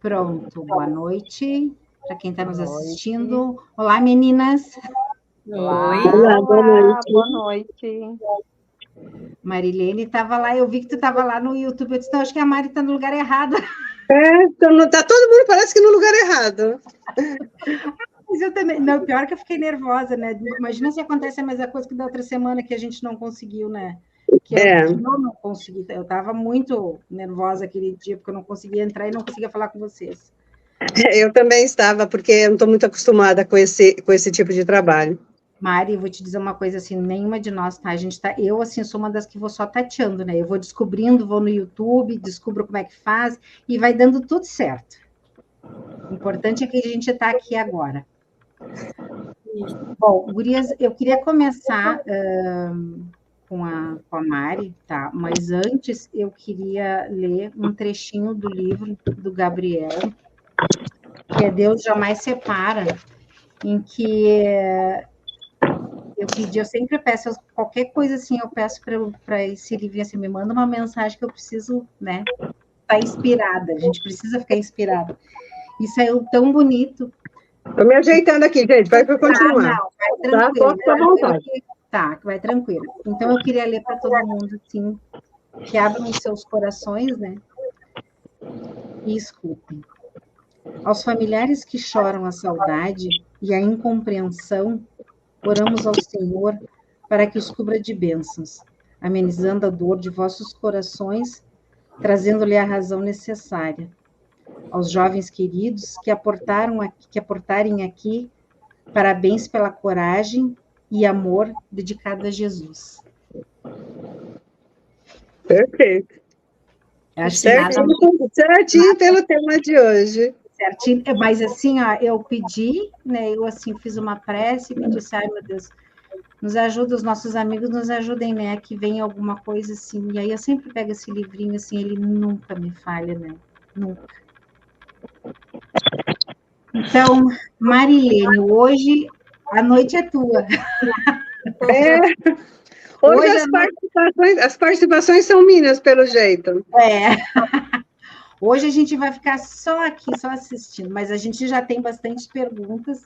Pronto, boa noite para quem está nos assistindo. Olá, meninas. Olá, boa noite. Boa noite. Marilene estava lá, eu vi que tu estava lá no YouTube, eu disse, acho que a Mari está no lugar errado. Então, tá todo mundo parece que no lugar errado. Mas eu também, não, pior que eu fiquei nervosa, né? Imagina se acontece a mesma coisa que da outra semana que a gente não conseguiu, né? Eu não consegui, eu estava muito nervosa aquele dia, porque eu não conseguia entrar e não conseguia falar com vocês. Eu também estava, porque eu não estou muito acostumada com esse tipo de trabalho. Mari, eu vou te dizer uma coisa assim, nenhuma de nós, tá? A gente tá, eu assim sou uma das que vou só tateando, né? Eu vou descobrindo, vou no YouTube, descubro como é que faz e vai dando tudo certo. O importante é que a gente está aqui agora. Bom, gurias, eu queria começar com a Mari, tá? Mas antes eu queria ler um trechinho do livro do Gabriel, que é Deus Jamais Separa, em que eu sempre peço, qualquer coisa assim, eu peço para esse livrinho assim, me manda uma mensagem que eu preciso, né, estar inspirada, a gente precisa ficar inspirada. E saiu tão bonito. Estou me ajeitando aqui, gente, vai continuar. Não, vai tranquilo. Tá, à vontade. Tá, vai tranquilo. Então, eu queria ler para todo mundo, assim, que abram os seus corações, né, e escutem. Aos familiares que choram a saudade e a incompreensão, oramos ao Senhor para que os cubra de bênçãos, amenizando a dor de vossos corações, trazendo-lhe a razão necessária. Aos jovens queridos que aportarem aqui, parabéns pela coragem e amor dedicado a Jesus. Perfeito. Acho certinho pelo tema de hoje. Certinho, mas assim, ó, eu pedi, né, eu assim fiz uma prece, pedi assim, ai meu Deus, nos ajuda, os nossos amigos nos ajudem, né, que venha alguma coisa assim, e aí eu sempre pego esse livrinho assim, ele nunca me falha, né, nunca. Então, Marilene, hoje a noite é tua. Hoje as participações são minhas, pelo jeito. Hoje a gente vai ficar só aqui, só assistindo, mas a gente já tem bastante perguntas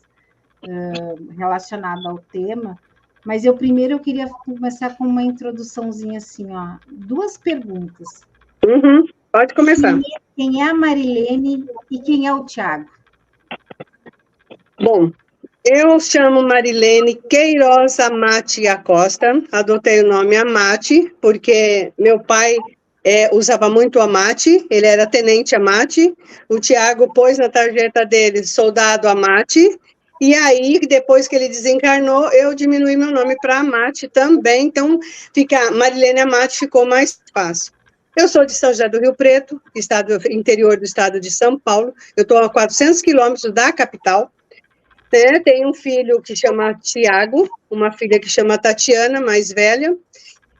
relacionadas ao tema, mas eu queria começar com uma introduçãozinha assim, ó, 2 perguntas. Pode começar. Quem é a Marilene e quem é o Tiago? Bom, eu chamo Marilene Queiroz Amati Acosta, adotei o nome Amati, porque meu pai usava muito Amati, ele era tenente Amati, o Tiago pôs na tarjeta dele soldado Amati, e aí, depois que ele desencarnou, eu diminuí meu nome para Amati também, então Marilene Amati ficou mais fácil. Eu sou de São José do Rio Preto, interior do estado de São Paulo, eu estou a 400 quilômetros da capital, né? Tenho um filho que chama Tiago, uma filha que chama Tatiana, mais velha,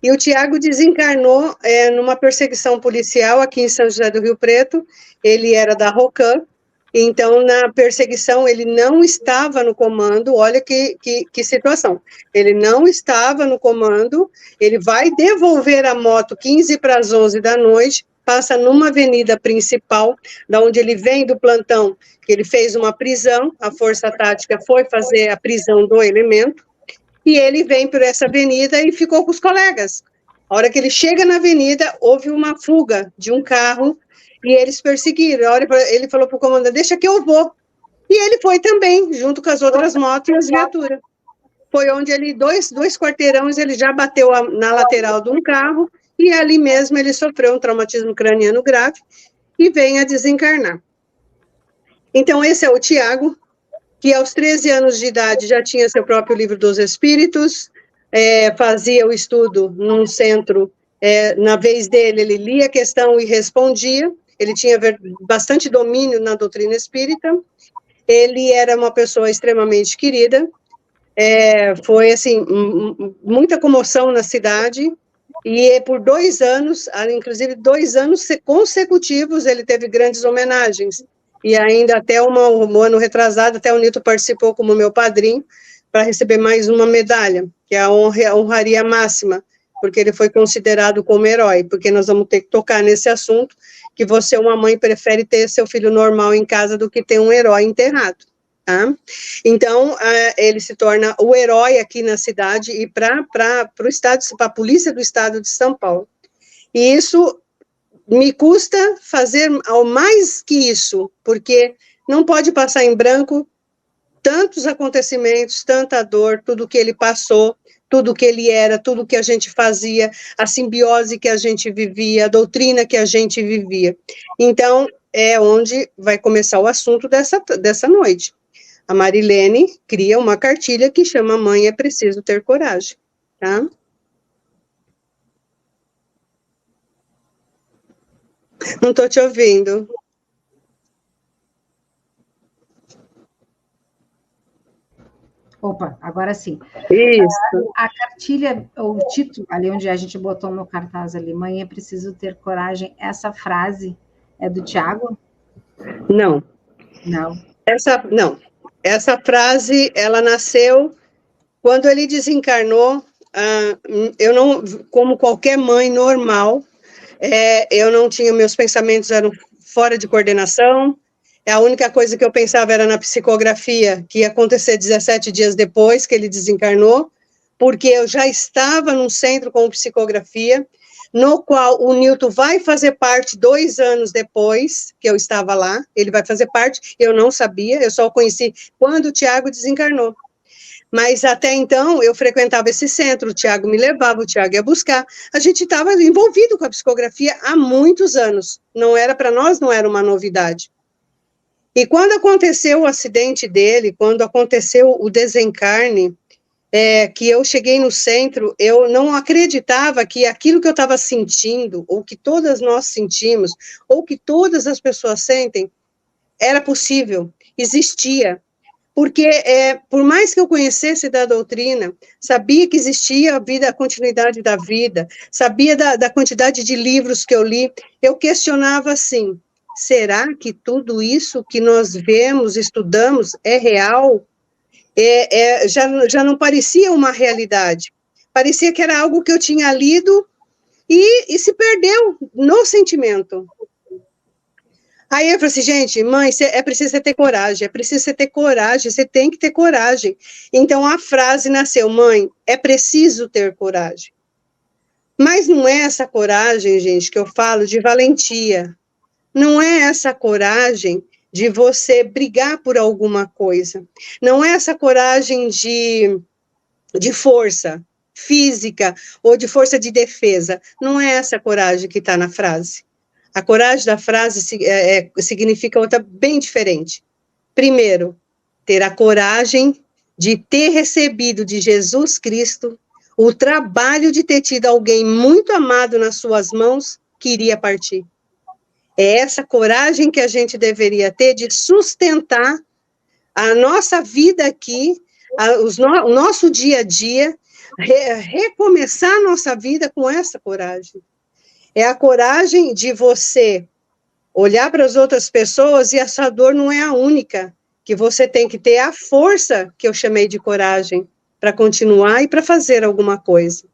e o Tiago desencarnou numa perseguição policial aqui em São José do Rio Preto, ele era da ROCAM, então na perseguição ele não estava no comando, olha que situação, ele não estava no comando, ele vai devolver a moto 15 para as 11 da noite, passa numa avenida principal, da onde ele vem do plantão, que ele fez uma prisão, a Força Tática foi fazer a prisão do elemento, e ele vem por essa avenida e ficou com os colegas. A hora que ele chega na avenida, houve uma fuga de um carro, e eles perseguiram. A hora ele falou para o comandante, deixa que eu vou. E ele foi também, junto com as outras motos e as viaturas. Foi onde ele, dois quarteirões, ele já bateu na lateral de um carro, e ali mesmo ele sofreu um traumatismo craniano grave, e vem a desencarnar. Então, esse é o Tiago, que aos 13 anos de idade já tinha seu próprio livro dos Espíritos, fazia o estudo num centro, na vez dele, ele lia a questão e respondia, ele tinha bastante domínio na doutrina espírita, ele era uma pessoa extremamente querida, foi, assim, muita comoção na cidade, e por 2 anos, inclusive 2 anos consecutivos, ele teve grandes homenagens, e ainda até um ano retrasado, até o Nito participou como meu padrinho, para receber mais uma medalha, que é a honraria máxima, porque ele foi considerado como herói, porque nós vamos ter que tocar nesse assunto, que você, uma mãe, prefere ter seu filho normal em casa do que ter um herói enterrado. Tá? Então, ele se torna o herói aqui na cidade e para a polícia do estado de São Paulo. E isso me custa fazer ao mais que isso, porque não pode passar em branco tantos acontecimentos, tanta dor, tudo que ele passou, tudo que ele era, tudo que a gente fazia, a simbiose que a gente vivia, a doutrina que a gente vivia. Então, é onde vai começar o assunto dessa noite. A Marilene cria uma cartilha que chama Mãe, é Preciso Ter Coragem, tá? Não estou te ouvindo. Opa, agora sim. Isso. A cartilha, o título, ali onde a gente botou no cartaz ali, Mãe, é Preciso Ter Coragem, essa frase é do Tiago? Não. Não. Não. Essa frase, ela nasceu quando ele desencarnou. Eu não, como qualquer mãe normal, eu não tinha, meus pensamentos eram fora de coordenação. A única coisa que eu pensava era na psicografia, que ia acontecer 17 dias depois que ele desencarnou, porque eu já estava num centro com psicografia, no qual o Newton vai fazer parte 2 anos depois que eu estava lá. Ele vai fazer parte, eu não sabia, eu só o conheci quando o Tiago desencarnou. Mas até então eu frequentava esse centro, o Tiago me levava, o Tiago ia buscar. A gente estava envolvido com a psicografia há muitos anos. Não era para nós, não era uma novidade. E quando aconteceu o acidente dele, quando aconteceu o desencarne, que eu cheguei no centro, eu não acreditava que aquilo que eu estava sentindo, ou que todas nós sentimos, ou que todas as pessoas sentem, era possível, existia. Porque, por mais que eu conhecesse da doutrina, sabia que existia a continuidade da vida, sabia da quantidade de livros que eu li, eu questionava assim, será que tudo isso que nós vemos, estudamos, é real? Já não parecia uma realidade, parecia que era algo que eu tinha lido e se perdeu no sentimento. Aí eu falei assim, gente, mãe, é preciso ter coragem, você tem que ter coragem. Então a frase nasceu, mãe, é preciso ter coragem. Mas não é essa coragem, gente, que eu falo de valentia. Não é essa coragem de você brigar por alguma coisa. Não é essa coragem de força física ou de força de defesa. Não é essa coragem que está na frase. A coragem da frase significa outra bem diferente. Primeiro, ter a coragem de ter recebido de Jesus Cristo o trabalho de ter tido alguém muito amado nas suas mãos que iria partir. É essa coragem que a gente deveria ter de sustentar a nossa vida aqui, o nosso dia a dia, recomeçar a nossa vida com essa coragem. É a coragem de você olhar para as outras pessoas e essa dor não é a única, que você tem que ter a força que eu chamei de coragem para continuar e para fazer alguma coisa.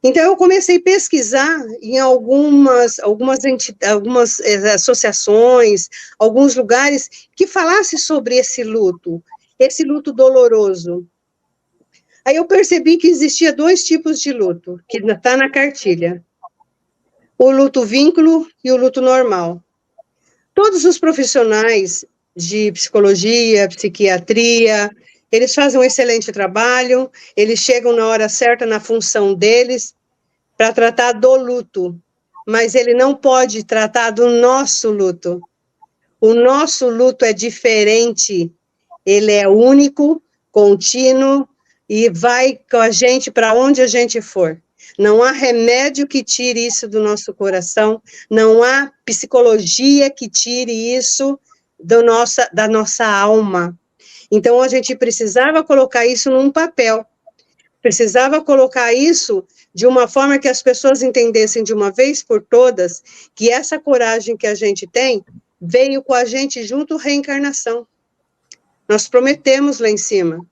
Então, eu comecei a pesquisar em algumas associações, alguns lugares que falassem sobre esse luto doloroso. Aí eu percebi que existia 2 tipos de luto, que está na cartilha. O luto vínculo e o luto normal. Todos os profissionais de psicologia, psiquiatria, eles fazem um excelente trabalho, eles chegam na hora certa na função deles para tratar do luto, mas ele não pode tratar do nosso luto. O nosso luto é diferente, ele é único, contínuo e vai com a gente para onde a gente for. Não há remédio que tire isso do nosso coração, não há psicologia que tire isso da nossa alma. Então, a gente precisava colocar isso num papel, precisava colocar isso de uma forma que as pessoas entendessem de uma vez por todas que essa coragem que a gente tem veio com a gente junto à reencarnação. Nós prometemos lá em cima.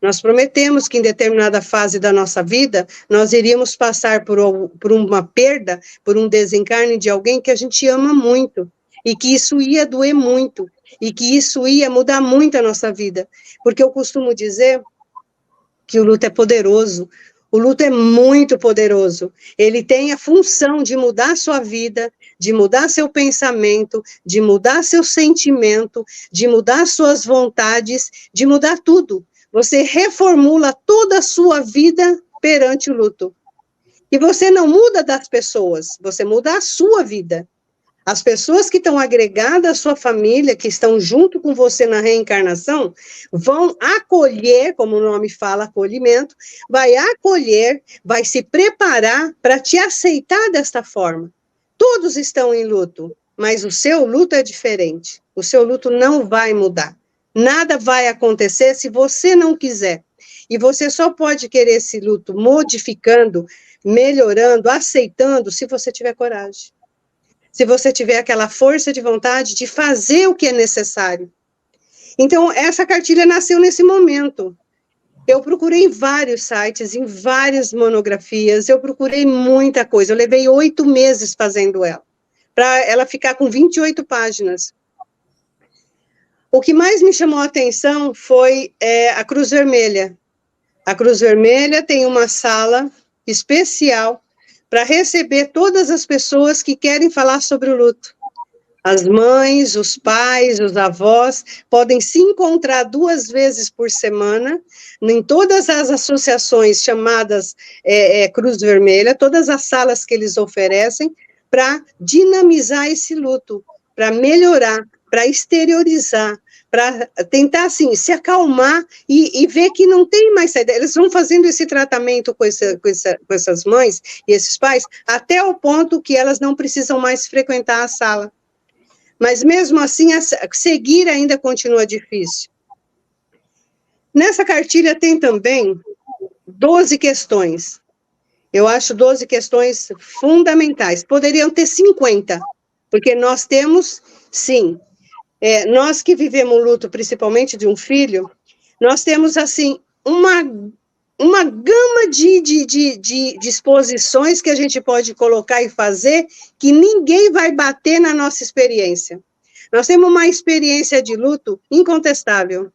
Nós prometemos que em determinada fase da nossa vida, nós iríamos passar por uma perda, por um desencarne de alguém que a gente ama muito, e que isso ia doer muito, e que isso ia mudar muito a nossa vida. Porque eu costumo dizer que o luto é poderoso, o luto é muito poderoso. Ele tem a função de mudar sua vida, de mudar seu pensamento, de mudar seu sentimento, de mudar suas vontades, de mudar tudo. Você reformula toda a sua vida perante o luto. E você não muda das pessoas, você muda a sua vida. As pessoas que estão agregadas à sua família, que estão junto com você na reencarnação, vão acolher, como o nome fala, acolhimento, vai acolher, vai se preparar para te aceitar desta forma. Todos estão em luto, mas o seu luto é diferente. O seu luto não vai mudar. Nada vai acontecer se você não quiser. E você só pode querer esse luto modificando, melhorando, aceitando, se você tiver coragem. Se você tiver aquela força de vontade de fazer o que é necessário. Então, essa cartilha nasceu nesse momento. Eu procurei em vários sites, em várias monografias, eu procurei muita coisa. Eu levei 8 meses fazendo ela, para ela ficar com 28 páginas. O que mais me chamou a atenção foi a Cruz Vermelha. A Cruz Vermelha tem uma sala especial para receber todas as pessoas que querem falar sobre o luto. As mães, os pais, os avós podem se encontrar 2 vezes por semana em todas as associações chamadas Cruz Vermelha, todas as salas que eles oferecem, para dinamizar esse luto, para melhorar, para exteriorizar, para tentar, assim, se acalmar e ver que não tem mais saída. Eles vão fazendo esse tratamento com essas mães e esses pais até o ponto que elas não precisam mais frequentar a sala. Mas, mesmo assim, seguir ainda continua difícil. Nessa cartilha tem também 12 questões. Eu acho 12 questões fundamentais. Poderiam ter 50, porque nós temos, sim, nós que vivemos o luto, principalmente de um filho, nós temos, assim, uma gama de exposições que a gente pode colocar e fazer que ninguém vai bater na nossa experiência. Nós temos uma experiência de luto incontestável.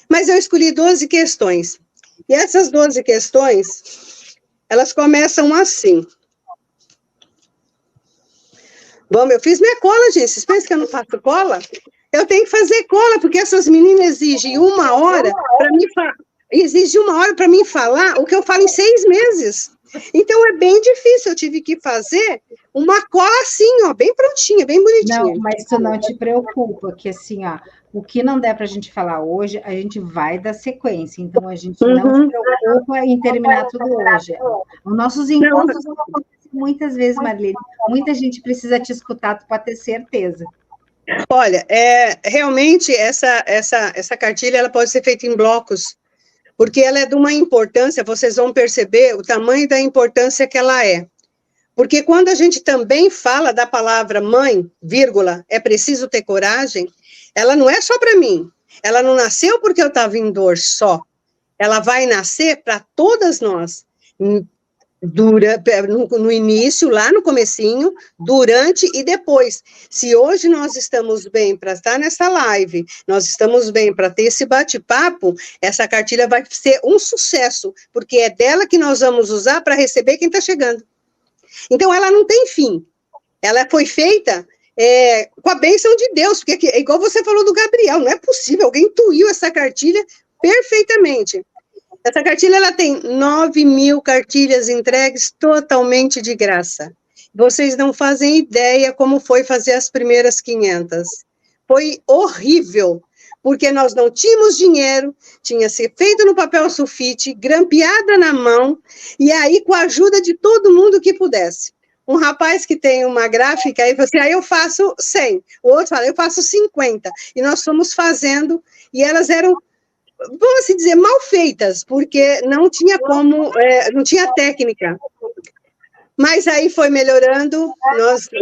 Mas eu escolhi 12 questões. E essas 12 questões, elas começam assim. Bom, eu fiz minha cola, gente. Vocês pensam que eu não faço cola? Eu tenho que fazer cola, porque essas meninas exigem 1 hora para mim falar. Exige 1 hora para mim falar o que eu falo em 6 meses. Então, é bem difícil. Eu tive que fazer uma cola assim, ó, bem prontinha, bem bonitinha. Não, mas tu não te preocupa, que assim, ó, o que não der para a gente falar hoje, a gente vai dar sequência. Então, a gente não se preocupa em terminar tudo hoje. Os nossos encontros não acontecem muitas vezes, Marilene. Muita gente precisa te escutar, tu pode ter certeza. Olha, realmente, essa cartilha ela pode ser feita em blocos, porque ela é de uma importância, vocês vão perceber o tamanho da importância que ela é. Porque quando a gente também fala da palavra mãe, vírgula, é preciso ter coragem, ela não é só para mim. Ela não nasceu porque eu estava em dor só. Ela vai nascer para todas nós. No início, lá no comecinho, durante e depois. Se hoje nós estamos bem para estar nessa live, nós estamos bem para ter esse bate-papo, essa cartilha vai ser um sucesso, porque é dela que nós vamos usar para receber quem está chegando. Então, ela não tem fim. Ela foi feita com a bênção de Deus, porque é igual você falou do Gabriel, não é possível, alguém intuiu essa cartilha perfeitamente. Essa cartilha, ela tem 9.000 cartilhas entregues totalmente de graça. Vocês não fazem ideia como foi fazer as primeiras 500. Foi horrível, porque nós não tínhamos dinheiro, tinha sido feito no papel sulfite, grampeada na mão, e aí com a ajuda de todo mundo que pudesse. Um rapaz que tem uma gráfica, aí você, eu faço 100, o outro fala, eu faço 50, e nós fomos fazendo, e elas eram, vamos assim dizer, mal feitas, porque não tinha como, não tinha técnica. Mas aí foi melhorando,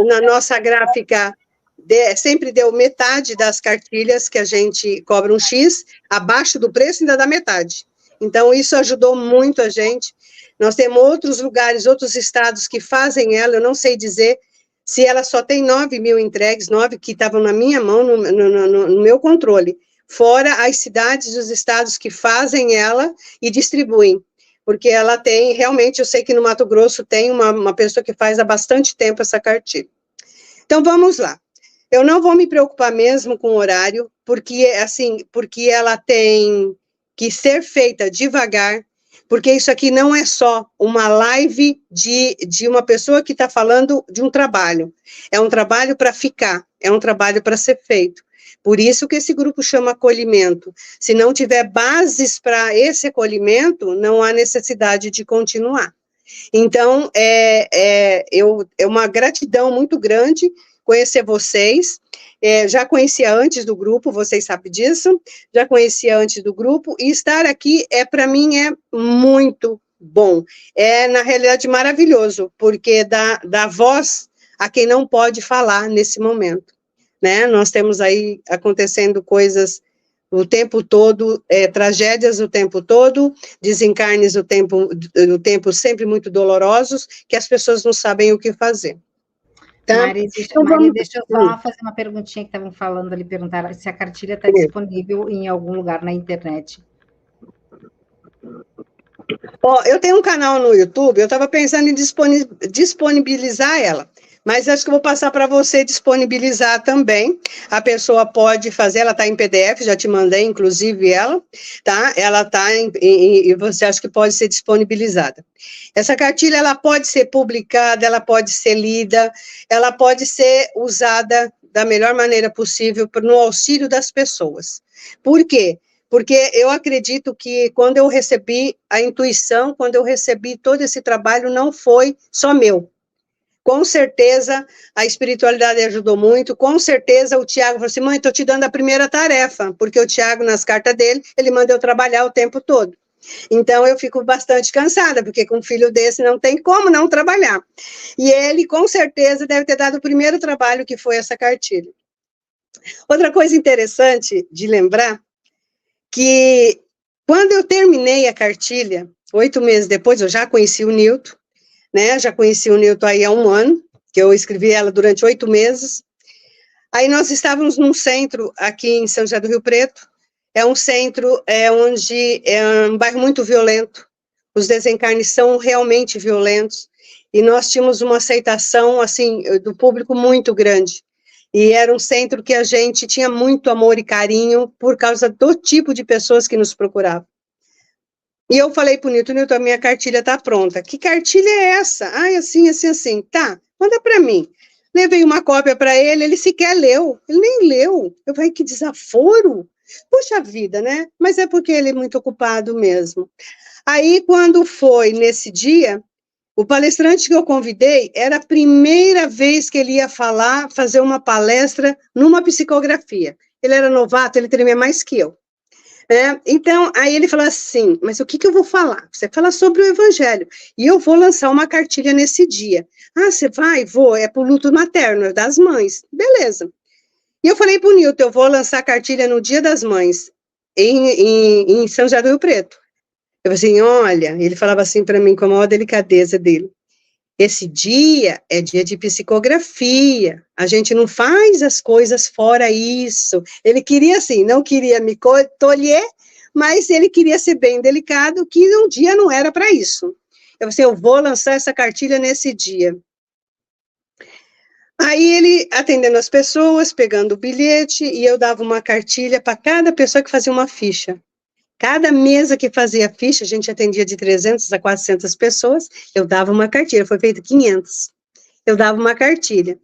na nossa gráfica sempre deu metade das cartilhas que a gente cobra um X, abaixo do preço ainda dá metade. Então, isso ajudou muito a gente. Nós temos outros lugares, outros estados que fazem ela, eu não sei dizer se ela só tem 9 mil entregues, 9 que estavam na minha mão, no meu controle, fora as cidades dos estados que fazem ela e distribuem, porque ela tem, realmente, eu sei que no Mato Grosso tem uma pessoa que faz há bastante tempo essa cartilha. Então, vamos lá. Eu não vou me preocupar mesmo com o horário, porque ela tem que ser feita devagar, porque isso aqui não é só uma live de uma pessoa que está falando de um trabalho, é um trabalho para ficar, é um trabalho para ser feito. Por isso que esse grupo chama acolhimento. Se não tiver bases para esse acolhimento, não há necessidade de continuar. Então, é uma gratidão muito grande conhecer vocês. Já conhecia antes do grupo, vocês sabem disso, já conhecia antes do grupo, e estar aqui, para mim, é muito bom. É, na realidade, maravilhoso, porque dá voz a quem não pode falar nesse momento, né? Nós temos aí acontecendo coisas o tempo todo, tragédias o tempo todo, desencarnes o tempo sempre muito dolorosos, que as pessoas não sabem o que fazer. Tá? Maria, deixa eu só fazer uma perguntinha que estavam falando ali, perguntaram se a cartilha está disponível em algum lugar na internet. Eu tenho um canal no YouTube, eu estava pensando em disponibilizar ela, mas acho que eu vou passar para você disponibilizar também. A pessoa pode fazer, ela está em PDF, já te mandei, inclusive, ela, tá? Ela está e você acha que pode ser disponibilizada. Essa cartilha, ela pode ser publicada, ela pode ser lida, ela pode ser usada da melhor maneira possível no auxílio das pessoas. Por quê? Porque eu acredito que quando eu recebi a intuição, quando eu recebi todo esse trabalho, não foi só meu. Com certeza, a espiritualidade ajudou muito, com certeza o Tiago falou assim, mãe, estou te dando a primeira tarefa, porque o Tiago, nas cartas dele, ele manda eu trabalhar o tempo todo. Então, eu fico bastante cansada, porque com um filho desse não tem como não trabalhar. E ele, com certeza, deve ter dado o primeiro trabalho, que foi essa cartilha. Outra coisa interessante de lembrar, que quando eu terminei a cartilha, 8 meses depois, eu já conheci o Newton, né, já conheci o Newton aí há 1 ano, que eu escrevi ela durante 8 meses, aí nós estávamos num centro aqui em São José do Rio Preto, é um centro onde é um bairro muito violento, os desencarnes são realmente violentos, e nós tínhamos uma aceitação, assim, do público muito grande, e era um centro que a gente tinha muito amor e carinho por causa do tipo de pessoas que nos procuravam. E eu falei para o Newton, a minha cartilha está pronta. Que cartilha é essa? Ah, assim, assim, assim. Tá, manda para mim. Levei uma cópia para ele, ele sequer leu. Ele nem leu. Eu falei, que desaforo. Puxa vida, né? Mas é porque ele é muito ocupado mesmo. Aí, quando foi nesse dia, o palestrante que eu convidei, era a primeira vez que ele ia fazer uma palestra numa psicografia. Ele era novato, ele tremia mais que eu. Então, aí ele falou assim, mas o que eu vou falar? Você fala sobre o evangelho, e eu vou lançar uma cartilha nesse dia. Ah, você vai? Vou, é pro luto materno, é das mães. Beleza. E eu falei pro Newton, eu vou lançar a cartilha no Dia das Mães, em São José do Rio Preto. Eu falei assim, olha, ele falava assim para mim, com a maior delicadeza dele, esse dia é dia de psicografia, a gente não faz as coisas fora isso. Ele queria assim, não queria me tolher, mas ele queria ser bem delicado, que um dia não era para isso. Eu falei assim, eu vou lançar essa cartilha nesse dia. Aí ele atendendo as pessoas, pegando o bilhete, e eu dava uma cartilha para cada pessoa que fazia uma ficha. Cada mesa que fazia ficha, a gente atendia de 300 a 400 pessoas, eu dava uma cartilha, foi feito 500. Eu dava uma cartilha.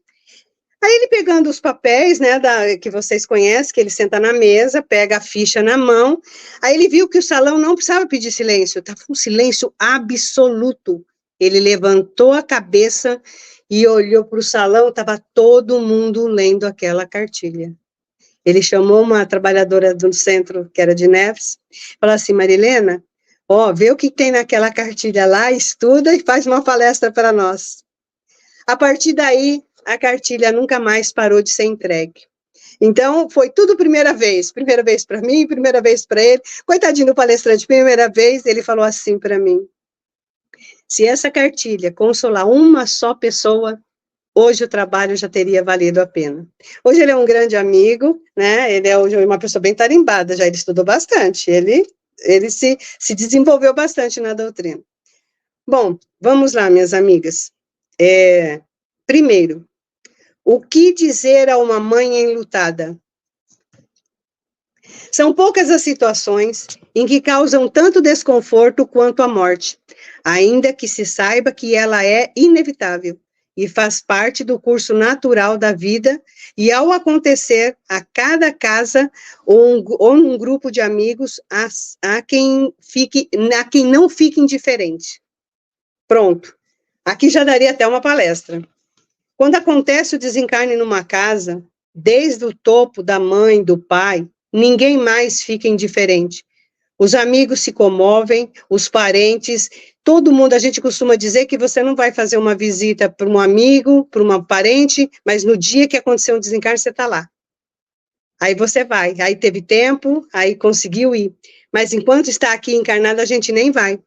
Aí ele pegando os papéis, né, que vocês conhecem, que ele senta na mesa, pega a ficha na mão, aí ele viu que o salão não precisava pedir silêncio, estava um silêncio absoluto. Ele levantou a cabeça e olhou para o salão, estava todo mundo lendo aquela cartilha. Ele chamou uma trabalhadora do centro, que era de Neves, falou assim, Marilena, vê o que tem naquela cartilha lá, estuda e faz uma palestra para nós. A partir daí, a cartilha nunca mais parou de ser entregue. Então, foi tudo primeira vez para mim, primeira vez para ele. Coitadinho do palestrante, primeira vez, ele falou assim para mim: se essa cartilha consolar uma só pessoa, hoje o trabalho já teria valido a pena. Hoje ele é um grande amigo, né? Ele é hoje uma pessoa bem tarimbada, já ele estudou bastante, ele se desenvolveu bastante na doutrina. Bom, vamos lá, minhas amigas. Primeiro, o que dizer a uma mãe enlutada? São poucas as situações em que causam tanto desconforto quanto a morte, ainda que se saiba que ela é inevitável e faz parte do curso natural da vida, e ao acontecer a cada casa ou um grupo de amigos, a quem não fique indiferente. Pronto. Aqui já daria até uma palestra. Quando acontece o desencarne numa casa, desde o topo da mãe, do pai, ninguém mais fica indiferente. Os amigos se comovem, os parentes, todo mundo. A gente costuma dizer que você não vai fazer uma visita para um amigo, para uma parente, mas no dia que aconteceu um desencarne, você está lá. Aí você vai, aí teve tempo, aí conseguiu ir. Mas enquanto está aqui encarnado, a gente nem vai.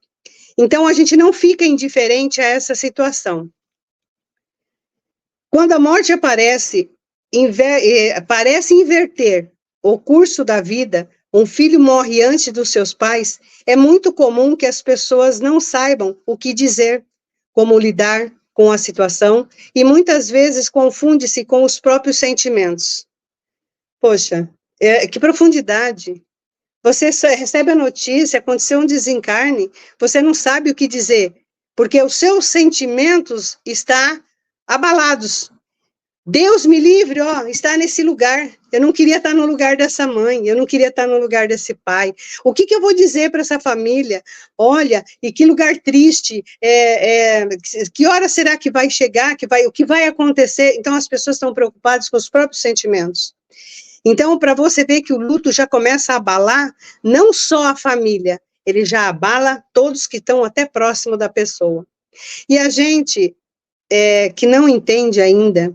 Então, a gente não fica indiferente a essa situação. Quando a morte parece inverter o curso da vida, um filho morre antes dos seus pais, é muito comum que as pessoas não saibam o que dizer, como lidar com a situação, e muitas vezes confunde-se com os próprios sentimentos. Poxa, que profundidade! Você recebe a notícia, aconteceu um desencarne, você não sabe o que dizer, porque os seus sentimentos estão abalados. Deus me livre, está nesse lugar. Eu não queria estar no lugar dessa mãe, eu não queria estar no lugar desse pai. O que eu vou dizer para essa família? Olha, e que lugar triste, que hora será que vai chegar, o que vai acontecer? Então as pessoas estão preocupadas com os próprios sentimentos. Então, para você ver que o luto já começa a abalar, não só a família, ele já abala todos que estão até próximo da pessoa. E a gente que não entende ainda,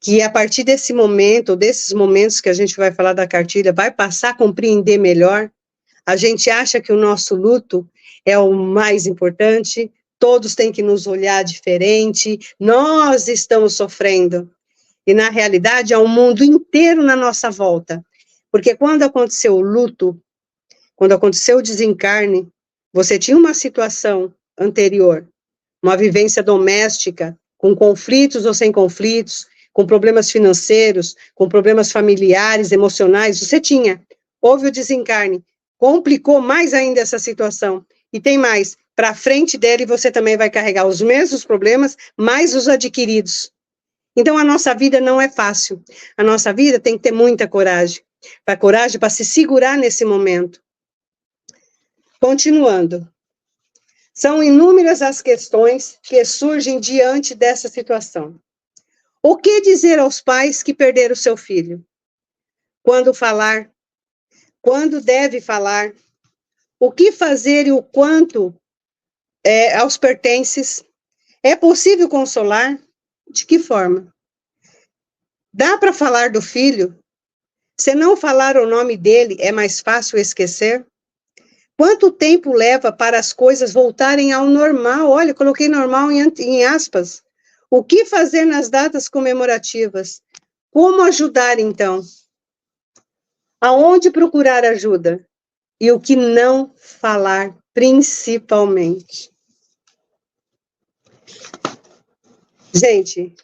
que a partir desse momento, ou desses momentos que a gente vai falar da cartilha, vai passar a compreender melhor, a gente acha que o nosso luto é o mais importante, todos têm que nos olhar diferente, nós estamos sofrendo. E, na realidade, há um mundo inteiro na nossa volta. Porque quando aconteceu o luto, quando aconteceu o desencarne, você tinha uma situação anterior, uma vivência doméstica, com conflitos ou sem conflitos, com problemas financeiros, com problemas familiares, emocionais, você tinha. Houve o desencarne, complicou mais ainda essa situação. E tem mais, para frente dele você também vai carregar os mesmos problemas, mais os adquiridos. Então, a nossa vida não é fácil. A nossa vida tem que ter muita coragem. Coragem para se segurar nesse momento. Continuando. São inúmeras as questões que surgem diante dessa situação. O que dizer aos pais que perderam seu filho? Quando falar? Quando deve falar? O que fazer e o quanto aos pertences? É possível consolar? De que forma? Dá para falar do filho? Se não falar o nome dele, é mais fácil esquecer? Quanto tempo leva para as coisas voltarem ao normal? Olha, coloquei normal em aspas. O que fazer nas datas comemorativas? Como ajudar, então? Aonde procurar ajuda? E o que não falar, principalmente? Gente,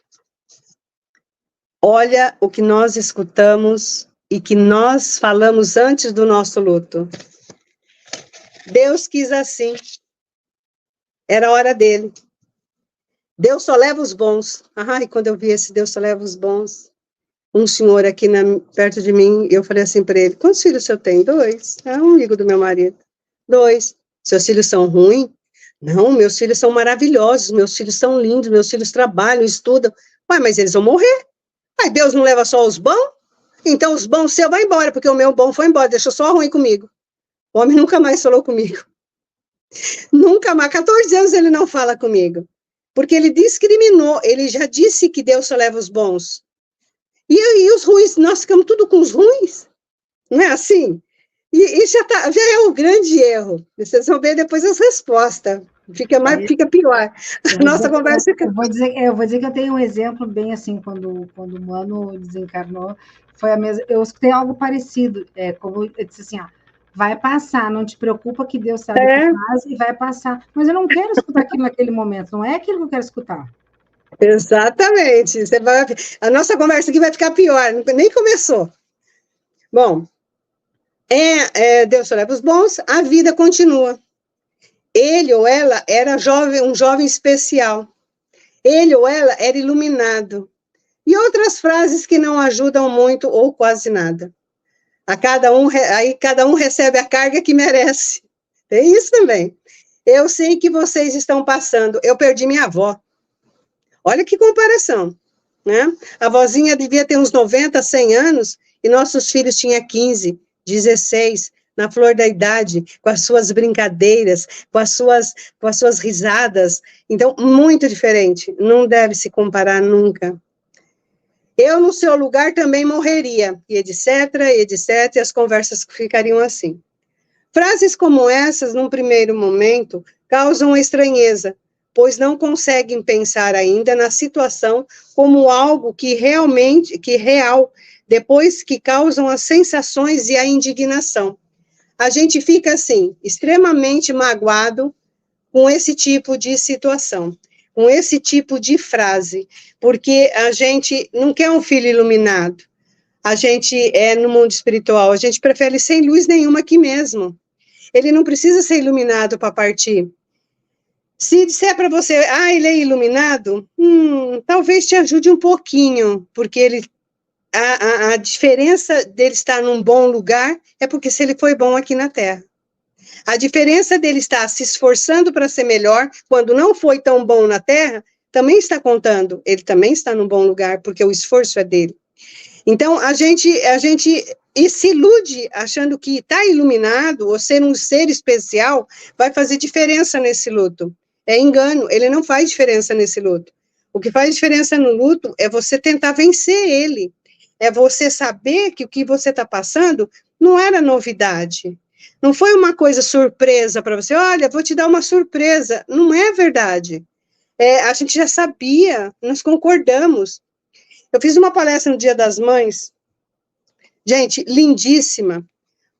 olha o que nós escutamos e que nós falamos antes do nosso luto. Deus quis assim. Era a hora dele. Deus só leva os bons. Ai, quando eu vi esse Deus só leva os bons. Um senhor aqui perto de mim, eu falei assim para ele, quantos filhos o senhor tem? 2. É um amigo do meu marido. 2. Seus filhos são ruins? Não, meus filhos são maravilhosos, meus filhos são lindos, meus filhos trabalham, estudam. Ué, mas eles vão morrer. Mas Deus não leva só os bons? Então os bons seu vai embora, porque o meu bom foi embora, deixou só ruim comigo. O homem nunca mais falou comigo. Nunca mais, 14 anos ele não fala comigo. porque ele discriminou, ele já disse que Deus só leva os bons. E os ruins, nós ficamos tudo com os ruins? Não é assim? E já é um grande erro. Vocês vão ver depois as respostas. Fica pior. Nossa conversa fica... Eu vou dizer que eu tenho um exemplo bem assim, quando o Mano desencarnou, foi a mesma. Eu escutei algo parecido, como eu disse assim, vai passar, não te preocupa que Deus sabe o que faz e vai passar. Mas eu não quero escutar aquilo naquele momento, não é aquilo que eu quero escutar. Exatamente. A nossa conversa aqui vai ficar pior, nem começou. Bom, Deus só leva os bons, a vida continua. Ele ou ela era um jovem especial. Ele ou ela era iluminado. E outras frases que não ajudam muito ou quase nada. Aí cada um recebe a carga que merece. Tem isso também. Eu sei que vocês estão passando. Eu perdi minha avó. Olha que comparação, né? A vozinha devia ter uns 90, 100 anos e nossos filhos tinham 15, 16, na flor da idade, com as suas brincadeiras, com as suas risadas. Então, muito diferente. Não deve se comparar nunca. Eu, no seu lugar, também morreria, e etc., e as conversas ficariam assim. Frases como essas, num primeiro momento, causam estranheza, pois não conseguem pensar ainda na situação como algo que real, depois que causam as sensações e a indignação. A gente fica, assim, extremamente magoado com esse tipo de situação, com esse tipo de frase, porque a gente não quer um filho iluminado, a gente no mundo espiritual, a gente prefere sem luz nenhuma aqui mesmo. Ele não precisa ser iluminado para partir. Se disser para você, ele é iluminado, talvez te ajude um pouquinho, porque a diferença dele estar num bom lugar é porque se ele foi bom aqui na Terra. A diferença dele estar se esforçando para ser melhor, quando não foi tão bom na Terra, também está contando. Ele também está num bom lugar, porque o esforço é dele. Então, a gente se ilude achando que estar iluminado, ou ser um ser especial, vai fazer diferença nesse luto. É engano, ele não faz diferença nesse luto. O que faz diferença no luto é você tentar vencer ele. É você saber que o que você está passando não era novidade. Não foi uma coisa surpresa para você. Olha, vou te dar uma surpresa. Não é verdade. A gente já sabia, nós concordamos. Eu fiz uma palestra no Dia das Mães. Gente, lindíssima.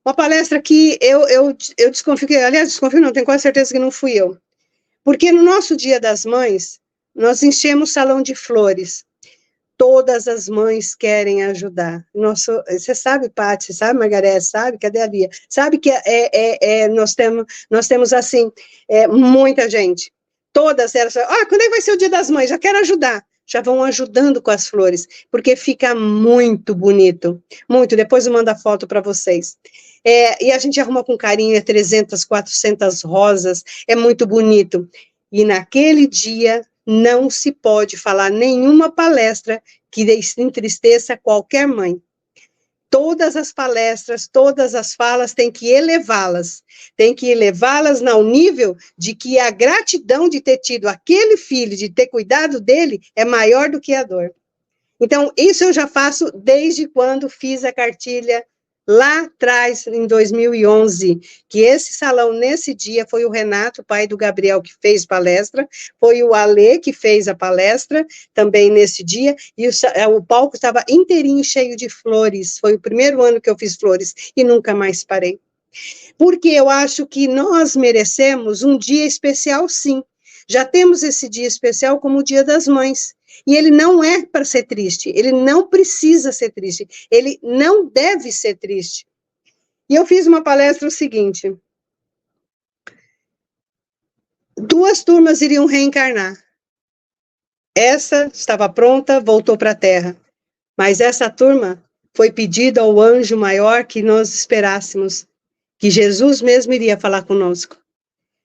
Uma palestra que eu desconfio, desconfio não, tenho quase certeza que não fui eu. Porque no nosso Dia das Mães, nós enchemos o salão de flores. Todas as mães querem ajudar. Você sabe, Paty, você sabe, Margareth, sabe? Cadê a Lia? Sabe que nós temos assim, muita gente. Todas elas, quando é que vai ser o Dia das Mães? Já quero ajudar. Já vão ajudando com as flores, porque fica muito bonito. Muito, depois eu mando a foto para vocês. E a gente arruma com carinho, 300, 400 rosas, é muito bonito. E naquele dia, não se pode falar nenhuma palestra que entristeça qualquer mãe. Todas as palestras, todas as falas, tem que elevá-las ao nível de que a gratidão de ter tido aquele filho, de ter cuidado dele, é maior do que a dor. Então, isso eu já faço desde quando fiz a cartilha lá atrás, em 2011, que esse salão, nesse dia, foi o Renato, pai do Gabriel, que fez palestra, foi o Alê, que fez a palestra, também nesse dia, e o palco estava inteirinho, cheio de flores, foi o primeiro ano que eu fiz flores, e nunca mais parei. Porque eu acho que nós merecemos um dia especial, sim. Já temos esse dia especial como o Dia das Mães, e ele não é para ser triste, ele não precisa ser triste, ele não deve ser triste. E eu fiz uma palestra o seguinte: 2 turmas iriam reencarnar. Essa estava pronta, voltou para a Terra, mas essa turma foi pedida ao anjo maior que nós esperássemos, que Jesus mesmo iria falar conosco.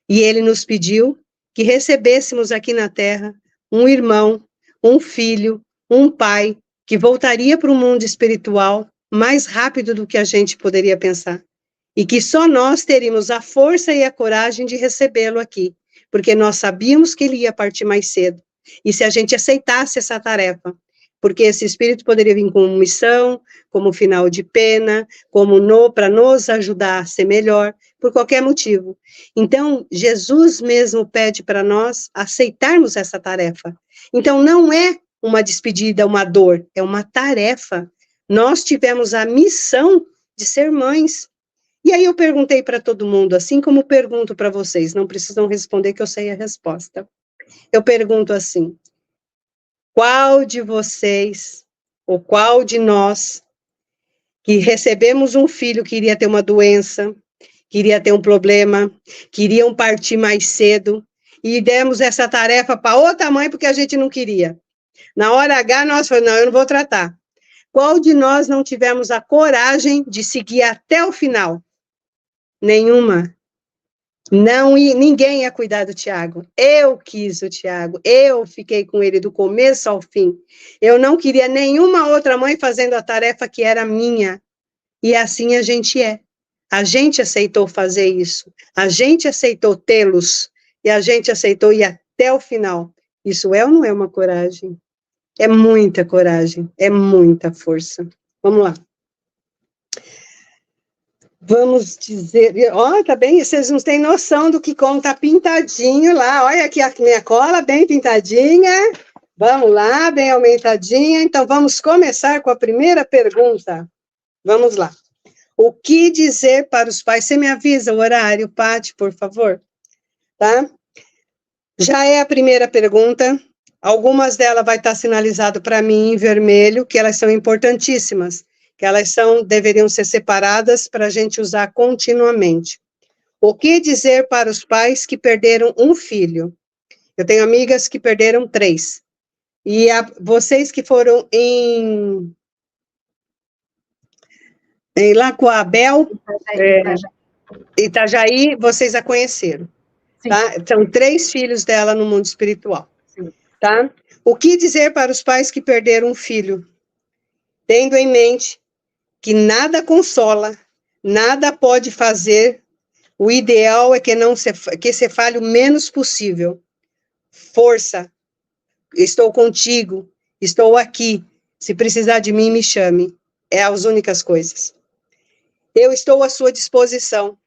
E ele nos pediu que recebêssemos aqui na Terra um irmão, um filho, um pai, que voltaria para o mundo espiritual mais rápido do que a gente poderia pensar. E que só nós teríamos a força e a coragem de recebê-lo aqui. porque nós sabíamos que ele ia partir mais cedo. E se a gente aceitasse essa tarefa, porque esse espírito poderia vir como missão, como final de pena, como para nos ajudar a ser melhor, por qualquer motivo. Então, Jesus mesmo pede para nós aceitarmos essa tarefa. Então, não é uma despedida, uma dor, é uma tarefa. Nós tivemos a missão de ser mães. E aí eu perguntei para todo mundo, assim como pergunto para vocês, não precisam responder que eu sei a resposta. Eu pergunto assim, qual de vocês, ou qual de nós, que recebemos um filho que iria ter uma doença, queria ter um problema, queriam partir mais cedo, e demos essa tarefa para outra mãe porque a gente não queria. Na hora H, nós falamos, não, eu não vou tratar. Qual de nós não tivemos a coragem de seguir até o final? Nenhuma. Não, ninguém ia cuidar do Tiago. Eu quis o Tiago. Eu fiquei com ele do começo ao fim. Eu não queria nenhuma outra mãe fazendo a tarefa que era minha. E assim a gente é. A gente aceitou fazer isso. A gente aceitou tê-los. E a gente aceitou ir até o final. Isso é ou não é uma coragem? É muita coragem. É muita força. Vamos lá. Vamos dizer, ó, tá bem, vocês não têm noção do que como tá pintadinho lá, olha aqui a minha cola, bem pintadinha, vamos lá, bem aumentadinha, então vamos começar com a primeira pergunta, vamos lá. O que dizer para os pais? Você me avisa o horário, Paty, por favor, tá? Já é a primeira pergunta, algumas delas vai estar sinalizado para mim em vermelho, que elas são importantíssimas, que elas deveriam ser separadas para a gente usar continuamente. O que dizer para os pais que perderam um filho? Eu tenho amigas que perderam 3. E vocês que foram lá com a Abel, Itajaí, vocês a conheceram. Tá? São 3 filhos dela no mundo espiritual. Sim. Tá? O que dizer para os pais que perderam um filho? Tendo em mente que nada consola, nada pode fazer, o ideal é que se fale o menos possível. Força, estou contigo, estou aqui, se precisar de mim, me chame. É as únicas coisas. Eu estou à sua disposição.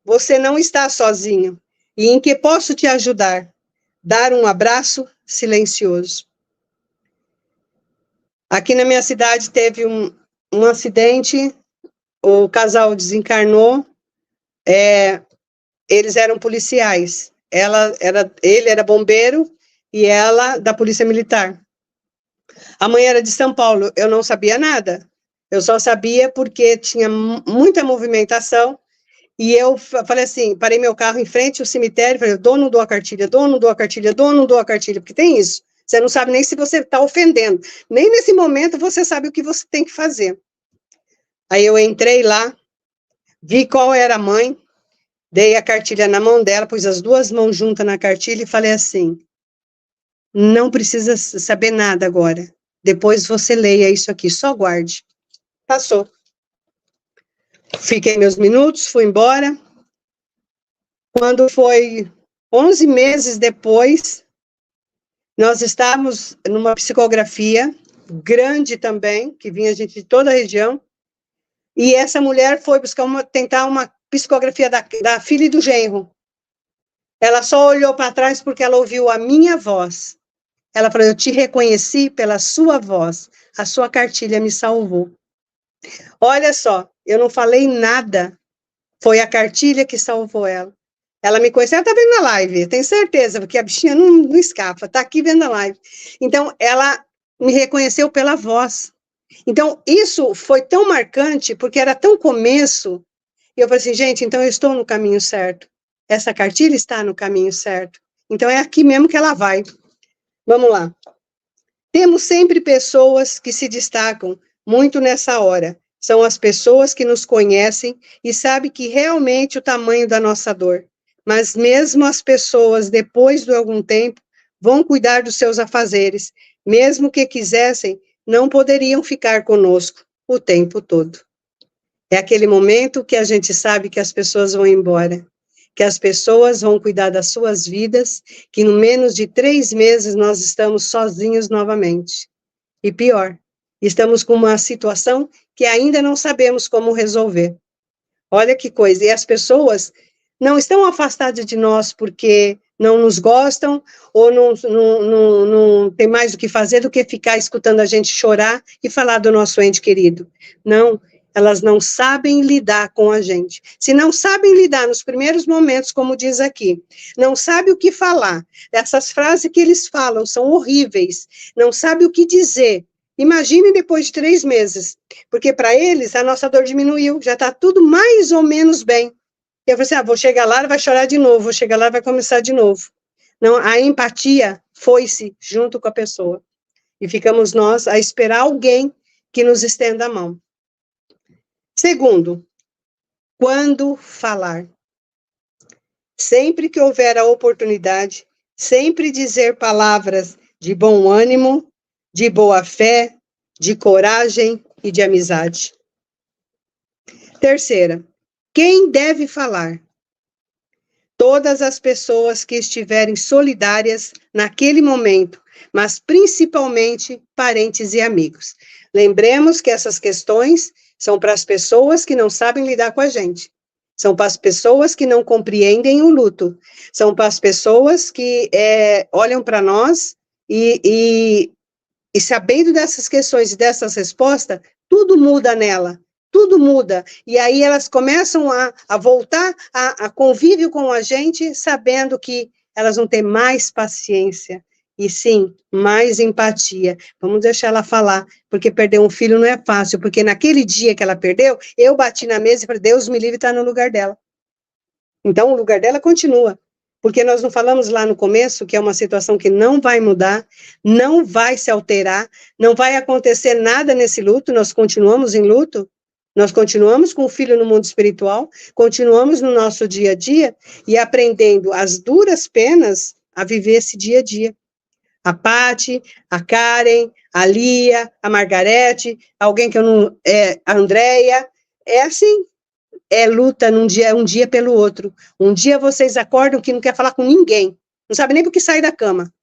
Você não está sozinho. E em que posso te ajudar? Dar um abraço silencioso. Aqui na minha cidade teve um acidente, o casal desencarnou, eles eram policiais, ele era bombeiro e ela da polícia militar. A mãe era de São Paulo, eu não sabia nada, eu só sabia porque tinha muita movimentação, e eu falei assim, parei meu carro em frente ao cemitério, falei, dono dou a cartilha, dono dou a cartilha, dono dou a cartilha, porque tem isso, você não sabe nem se você está ofendendo, nem nesse momento você sabe o que você tem que fazer. Aí eu entrei lá, vi qual era a mãe, dei a cartilha na mão dela, pus as 2 mãos juntas na cartilha e falei assim, não precisa saber nada agora, depois você leia isso aqui, só guarde. Passou. Fiquei meus minutos, fui embora. Quando foi 11 meses depois, nós estávamos numa psicografia, grande também, que vinha gente de toda a região, e essa mulher foi tentar uma psicografia da filha e do genro. Ela só olhou para trás porque ela ouviu a minha voz. Ela falou, eu te reconheci pela sua voz, a sua cartilha me salvou. Olha só, eu não falei nada, foi a cartilha que salvou ela. Ela me conheceu, ela está vendo na live, tenho certeza, porque a bichinha não escapa, está aqui vendo a live. Então, ela me reconheceu pela voz. Então, isso foi tão marcante, porque era tão começo, e eu falei assim, gente, então eu estou no caminho certo. Essa cartilha está no caminho certo. Então, é aqui mesmo que ela vai. Vamos lá. Temos sempre pessoas que se destacam muito nessa hora. São as pessoas que nos conhecem e sabem que realmente o tamanho da nossa dor. Mas mesmo as pessoas, depois de algum tempo, vão cuidar dos seus afazeres. Mesmo que quisessem, não poderiam ficar conosco o tempo todo. É aquele momento que a gente sabe que as pessoas vão embora, que as pessoas vão cuidar das suas vidas, que no menos de 3 meses nós estamos sozinhos novamente. E pior, estamos com uma situação que ainda não sabemos como resolver. Olha que coisa, e as pessoas não estão afastadas de nós porque não nos gostam, ou não tem mais o que fazer do que ficar escutando a gente chorar e falar do nosso ente querido. Não, elas não sabem lidar com a gente. Se não sabem lidar nos primeiros momentos, como diz aqui, não sabe o que falar, essas frases que eles falam são horríveis, não sabe o que dizer. Imagine depois de 3 meses, porque para eles a nossa dor diminuiu, já está tudo mais ou menos bem. Eu falei assim, vou chegar lá, vai chorar de novo, vou chegar lá, vai começar de novo. Não, a empatia foi-se junto com a pessoa. E ficamos nós a esperar alguém que nos estenda a mão. Segundo, quando falar? Sempre que houver a oportunidade, sempre dizer palavras de bom ânimo, de boa fé, de coragem e de amizade. Terceira, quem deve falar? Todas as pessoas que estiverem solidárias naquele momento, mas principalmente parentes e amigos. Lembremos que essas questões são para as pessoas que não sabem lidar com a gente. São para as pessoas que não compreendem o luto. São para as pessoas que olham para nós e sabendo dessas questões e dessas respostas, tudo muda nela. Tudo muda, e aí elas começam a voltar a convívio com a gente, sabendo que elas vão ter mais paciência, e sim, mais empatia. Vamos deixar ela falar, porque perder um filho não é fácil, porque naquele dia que ela perdeu, eu bati na mesa e falei, Deus me livre, está no lugar dela. Então, o lugar dela continua, porque nós não falamos lá no começo que é uma situação que não vai mudar, não vai se alterar, não vai acontecer nada nesse luto, nós continuamos em luto, nós continuamos com o filho no mundo espiritual, continuamos no nosso dia a dia e aprendendo as duras penas a viver esse dia a dia. A Pati, a Karen, a Lia, a Margarete, alguém que eu não... a Andréia, é assim, é luta um dia pelo outro. Um dia vocês acordam que não quer falar com ninguém, não sabe nem por que sair da cama.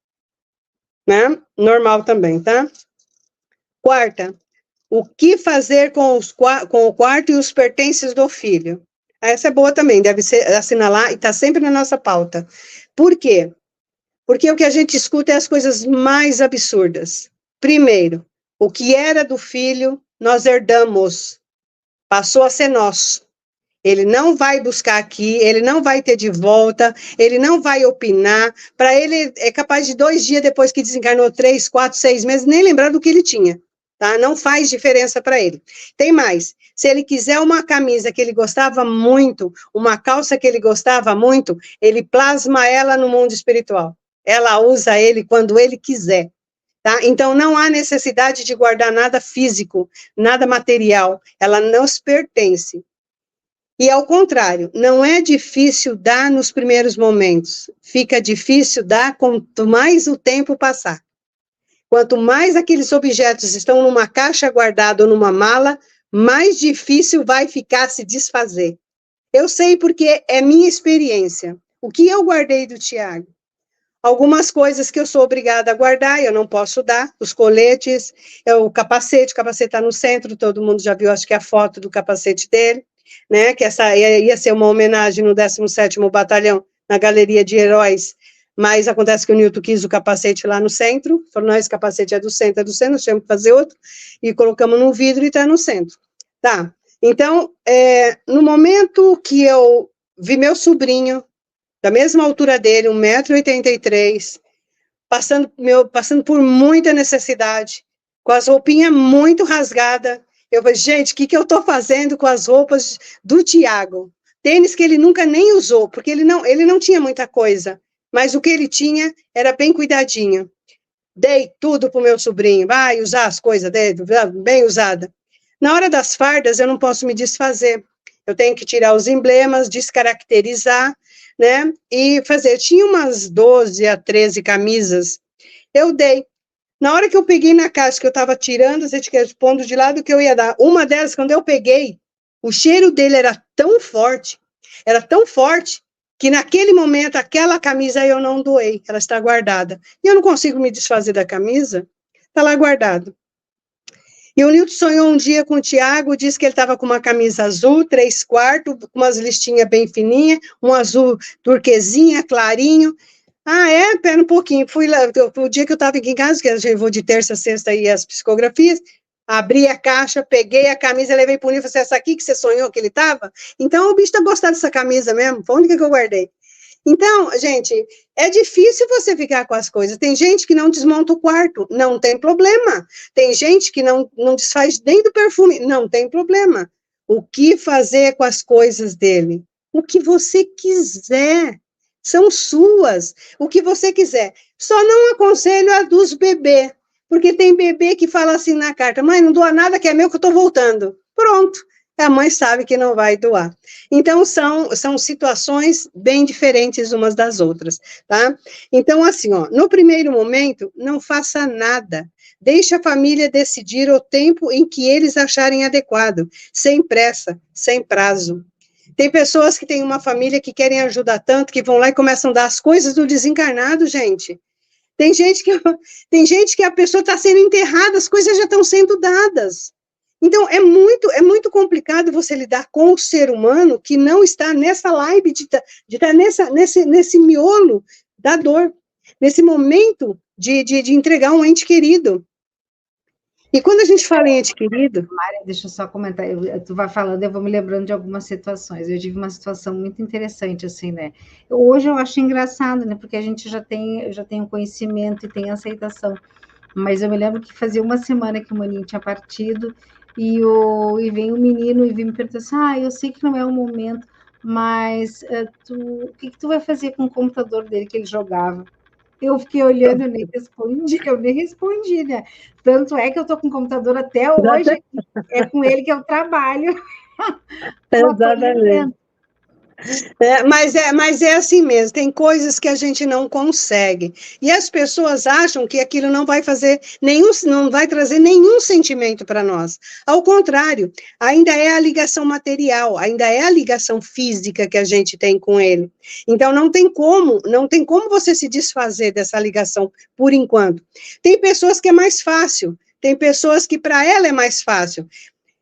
Né? Normal também, tá? Quarta, o que fazer com o quarto e os pertences do filho? Essa é boa também, deve ser assinalar, e está sempre na nossa pauta. Por quê? Porque o que a gente escuta é as coisas mais absurdas. Primeiro, o que era do filho, nós herdamos, passou a ser nosso. Ele não vai buscar aqui, ele não vai ter de volta, ele não vai opinar. Para ele, é capaz de 2 dias depois que desencarnou, 3, 4, 6 meses, nem lembrar do que ele tinha. Tá? Não faz diferença para ele. Tem mais, se ele quiser uma camisa que ele gostava muito, uma calça que ele gostava muito, ele plasma ela no mundo espiritual. Ela usa ele quando ele quiser. Tá? Então, não há necessidade de guardar nada físico, nada material. Ela nos pertence. E, ao contrário, não é difícil dar nos primeiros momentos. Fica difícil dar quanto mais o tempo passar. Quanto mais aqueles objetos estão numa caixa guardada ou numa mala, mais difícil vai ficar se desfazer. Eu sei porque é minha experiência. O que eu guardei do Tiago? Algumas coisas que eu sou obrigada a guardar, eu não posso dar, os coletes, o capacete está no centro, todo mundo já viu, acho que a foto do capacete dele, né, que essa ia ser uma homenagem no 17º Batalhão, na Galeria de Heróis, mas acontece que o Newton quis o capacete lá no centro, falou, não, esse capacete é do centro, nós temos que fazer outro, e colocamos no vidro e está no centro. Tá, então, no momento que eu vi meu sobrinho, da mesma altura dele, 1,83 m, passando por muita necessidade, com as roupinhas muito rasgadas, eu falei, gente, o que eu estou fazendo com as roupas do Tiago? Tênis que ele nunca nem usou, porque ele não tinha muita coisa, mas o que ele tinha era bem cuidadinho. Dei tudo para o meu sobrinho, vai usar as coisas dele, bem usada. Na hora das fardas, eu não posso me desfazer. Eu tenho que tirar os emblemas, descaracterizar, né, e fazer. Tinha umas 12 a 13 camisas, eu dei. Na hora que eu peguei na caixa, que eu estava tirando as etiquetas, pondo de lado que eu ia dar, uma delas, quando eu peguei, o cheiro dele era tão forte, que naquele momento, aquela camisa eu não doei, ela está guardada. E eu não consigo me desfazer da camisa, está lá guardado. E o Nilton sonhou um dia com o Tiago, disse que ele estava com uma camisa azul, 3/4, com umas listinhas bem fininhas, um azul turquesinha, clarinho. Ah, é? Pera um pouquinho. Fui lá, o dia que eu estava aqui em casa, que eu vou de terça a sexta aí as psicografias, abri a caixa, peguei a camisa, levei para o Nilton e falei, essa aqui que você sonhou que ele estava? Então, o bicho está gostando dessa camisa mesmo, foi a única que eu guardei. Então, gente, é difícil você ficar com as coisas. Tem gente que não desmonta o quarto, não tem problema. Tem gente que não desfaz nem do perfume, não tem problema. O que fazer com as coisas dele? O que você quiser. São suas. O que você quiser. Só não aconselho a dos bebês, porque tem bebê que fala assim na carta, mãe, não doa nada que é meu que eu estou voltando. Pronto. A mãe sabe que não vai doar. Então, são situações bem diferentes umas das outras, tá? Então, assim, ó, no primeiro momento, não faça nada. Deixe a família decidir o tempo em que eles acharem adequado, sem pressa, sem prazo. Tem pessoas que têm uma família que querem ajudar tanto, que vão lá e começam a dar as coisas do desencarnado, gente. Tem gente que a pessoa está sendo enterrada, as coisas já estão sendo dadas. Então, é muito complicado você lidar com o ser humano que não está nessa live, de estar nesse miolo da dor, nesse momento de entregar um ente querido. E quando a gente fala em ente querido... Mária, deixa eu só comentar, tu vai falando, eu vou me lembrando de algumas situações. Eu tive uma situação muito interessante, assim, né? Hoje eu acho engraçado, né? Porque a gente já tem conhecimento e tem aceitação. Mas eu me lembro que fazia uma semana que o maninho tinha partido, e vem o menino e vem me perguntar assim, eu sei que não é o momento, mas o que tu vai fazer com o computador dele que ele jogava? Eu fiquei olhando, eu nem respondi, né? Tanto é que eu tô com o computador até hoje, é com ele que eu trabalho. Exatamente. Mas é assim mesmo, tem coisas que a gente não consegue, e as pessoas acham que aquilo não vai trazer nenhum sentimento para nós, ao contrário, ainda é a ligação material, ainda é a ligação física que a gente tem com ele, então não tem como você se desfazer dessa ligação por enquanto. Tem pessoas que é mais fácil, tem pessoas que para ela é mais fácil.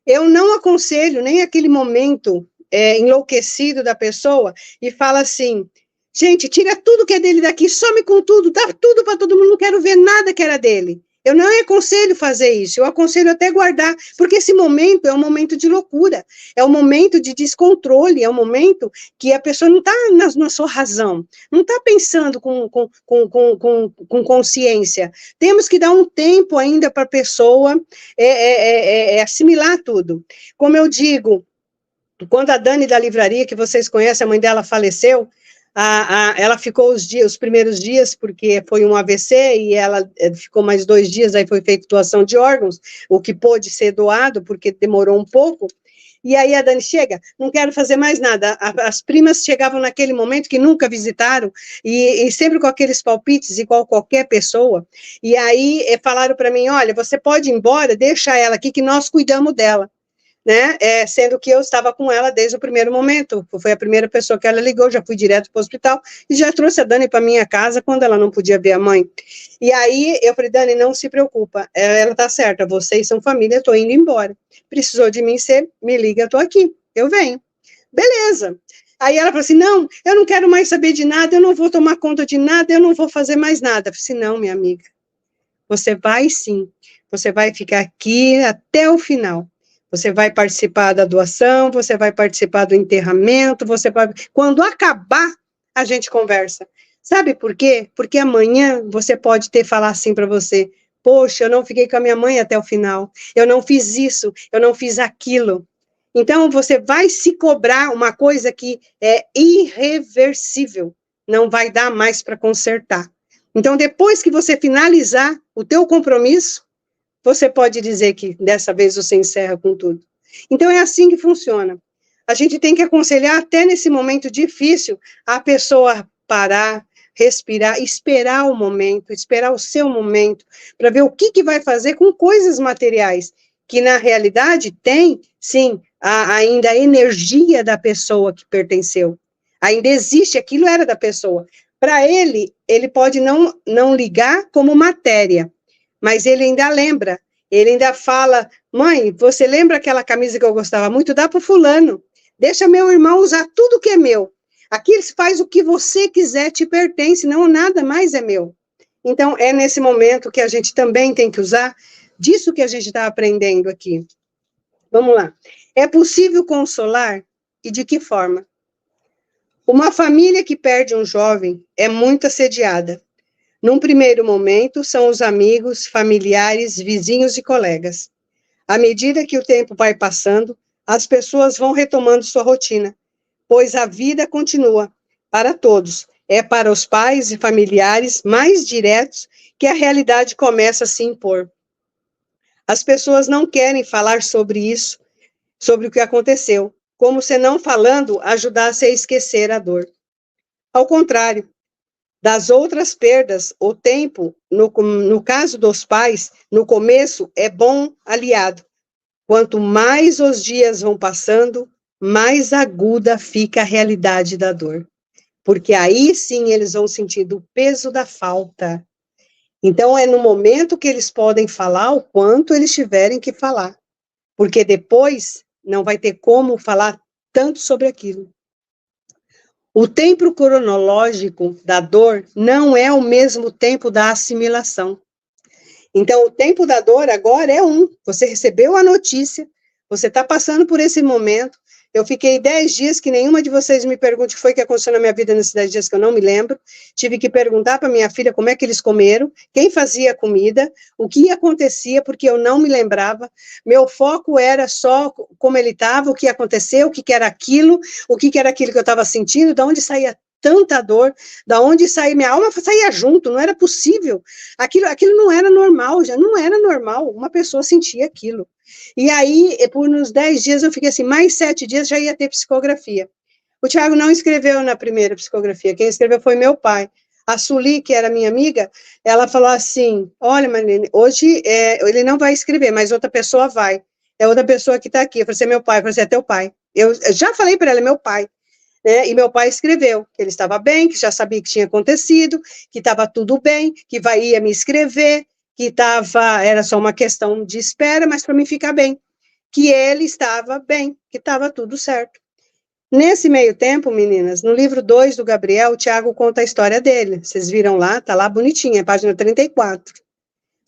Eu não aconselho nem aquele momento enlouquecido da pessoa e fala assim, gente, tira tudo que é dele daqui, some com tudo, dá tudo para todo mundo, não quero ver nada que era dele. Eu não aconselho fazer isso, eu aconselho até guardar, porque esse momento é um momento de loucura, é um momento de descontrole, é um momento que a pessoa não está na sua razão, não está pensando com consciência. Temos que dar um tempo ainda para a pessoa assimilar tudo. Como eu digo, quando a Dani da livraria, que vocês conhecem, a mãe dela faleceu, ela ficou os primeiros dias, porque foi um AVC, e ela ficou mais 2 dias, aí foi feita doação de órgãos, o que pôde ser doado, porque demorou um pouco, e aí a Dani chega, não quero fazer mais nada, as primas chegavam naquele momento que nunca visitaram, e sempre com aqueles palpites, igual qualquer pessoa, e aí falaram para mim, olha, você pode ir embora, deixa ela aqui, que nós cuidamos dela. Né, sendo que eu estava com ela desde o primeiro momento, foi a primeira pessoa que ela ligou, já fui direto para o hospital, e já trouxe a Dani para minha casa, quando ela não podia ver a mãe, e aí eu falei, Dani, não se preocupa, ela está certa, vocês são família, estou indo embora, precisou de mim, você me liga, estou aqui, eu venho, beleza, aí ela falou assim, não, eu não quero mais saber de nada, eu não vou tomar conta de nada, eu não vou fazer mais nada, eu falei assim, não, minha amiga, você vai sim, você vai ficar aqui até o final, você vai participar da doação, você vai participar do enterramento, quando acabar, a gente conversa. Sabe por quê? Porque amanhã você pode falar assim para você, poxa, eu não fiquei com a minha mãe até o final, eu não fiz isso, eu não fiz aquilo. Então, você vai se cobrar uma coisa que é irreversível, não vai dar mais para consertar. Então, depois que você finalizar o teu compromisso, você pode dizer que dessa vez você encerra com tudo. Então, é assim que funciona. A gente tem que aconselhar, até nesse momento difícil, a pessoa parar, respirar, esperar o momento, esperar o seu momento, para ver o que vai fazer com coisas materiais, que na realidade tem, sim, ainda a energia da pessoa que pertenceu. ainda existe, aquilo era da pessoa. Para ele, ele pode não ligar como matéria, mas ele ainda lembra, ele ainda fala, mãe, você lembra aquela camisa que eu gostava muito? Dá para o fulano, deixa meu irmão usar tudo que é meu. Aqui faz o que você quiser, te pertence, não nada mais é meu. Então, é nesse momento que a gente também tem que usar disso que a gente está aprendendo aqui. Vamos lá. É possível consolar? E de que forma? Uma família que perde um jovem é muito assediada. Num primeiro momento, são os amigos, familiares, vizinhos e colegas. À medida que o tempo vai passando, as pessoas vão retomando sua rotina, pois a vida continua para todos. É para os pais e familiares mais diretos que a realidade começa a se impor. As pessoas não querem falar sobre isso, sobre o que aconteceu, como se não falando ajudasse a esquecer a dor. Ao contrário, das outras perdas, o tempo, no caso dos pais, no começo, é bom aliado. Quanto mais os dias vão passando, mais aguda fica a realidade da dor. Porque aí sim eles vão sentindo o peso da falta. Então é no momento que eles podem falar o quanto eles tiverem que falar. Porque depois não vai ter como falar tanto sobre aquilo. O tempo cronológico da dor não é o mesmo tempo da assimilação. Então, o tempo da dor agora é você recebeu a notícia, você está passando por esse momento. Eu fiquei 10 dias que nenhuma de vocês me pergunte o que foi que aconteceu na minha vida nesses 10 dias que eu não me lembro. Tive que perguntar para minha filha como é que eles comeram, quem fazia a comida, o que acontecia, porque eu não me lembrava. Meu foco era só como ele estava, o que aconteceu, o que era aquilo que eu estava sentindo, de onde saía tanta dor, da onde saía, minha alma saía junto, não era possível. Aquilo não era normal, já não era normal, uma pessoa sentia aquilo. E aí, por uns 10 dias, eu fiquei assim, mais 7 dias já ia ter psicografia. O Tiago não escreveu na primeira psicografia, quem escreveu foi meu pai. A Suli, que era minha amiga, ela falou assim, olha, Marlene, hoje ele não vai escrever, mas outra pessoa vai. É outra pessoa que está aqui. Eu falei assim, é meu pai. Eu falei assim, é teu pai. Eu já falei para ela, é meu pai. Né? E meu pai escreveu que ele estava bem, que já sabia que tinha acontecido, que estava tudo bem, que ia me escrever, que era só uma questão de espera, mas para mim ficar bem, que ele estava bem, que estava tudo certo. Nesse meio tempo, meninas, no livro 2 do Gabriel, o Tiago conta a história dele. Vocês viram lá, tá lá bonitinha, página 34.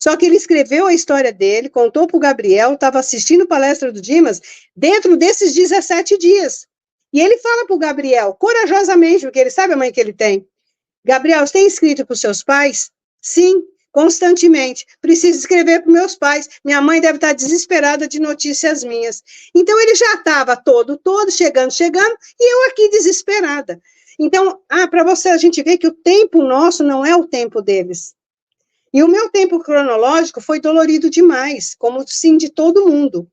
Só que ele escreveu a história dele, contou para o Gabriel, estava assistindo palestra do Dimas, dentro desses 17 dias. E ele fala para o Gabriel, corajosamente, porque ele sabe a mãe que ele tem. Gabriel, você tem escrito para os seus pais? Sim, constantemente. Preciso escrever para meus pais. Minha mãe deve estar desesperada de notícias minhas. Então, ele já estava todo, chegando, e eu aqui desesperada. Então, para você, a gente vê que o tempo nosso não é o tempo deles. E o meu tempo cronológico foi dolorido demais, como sim de todo mundo.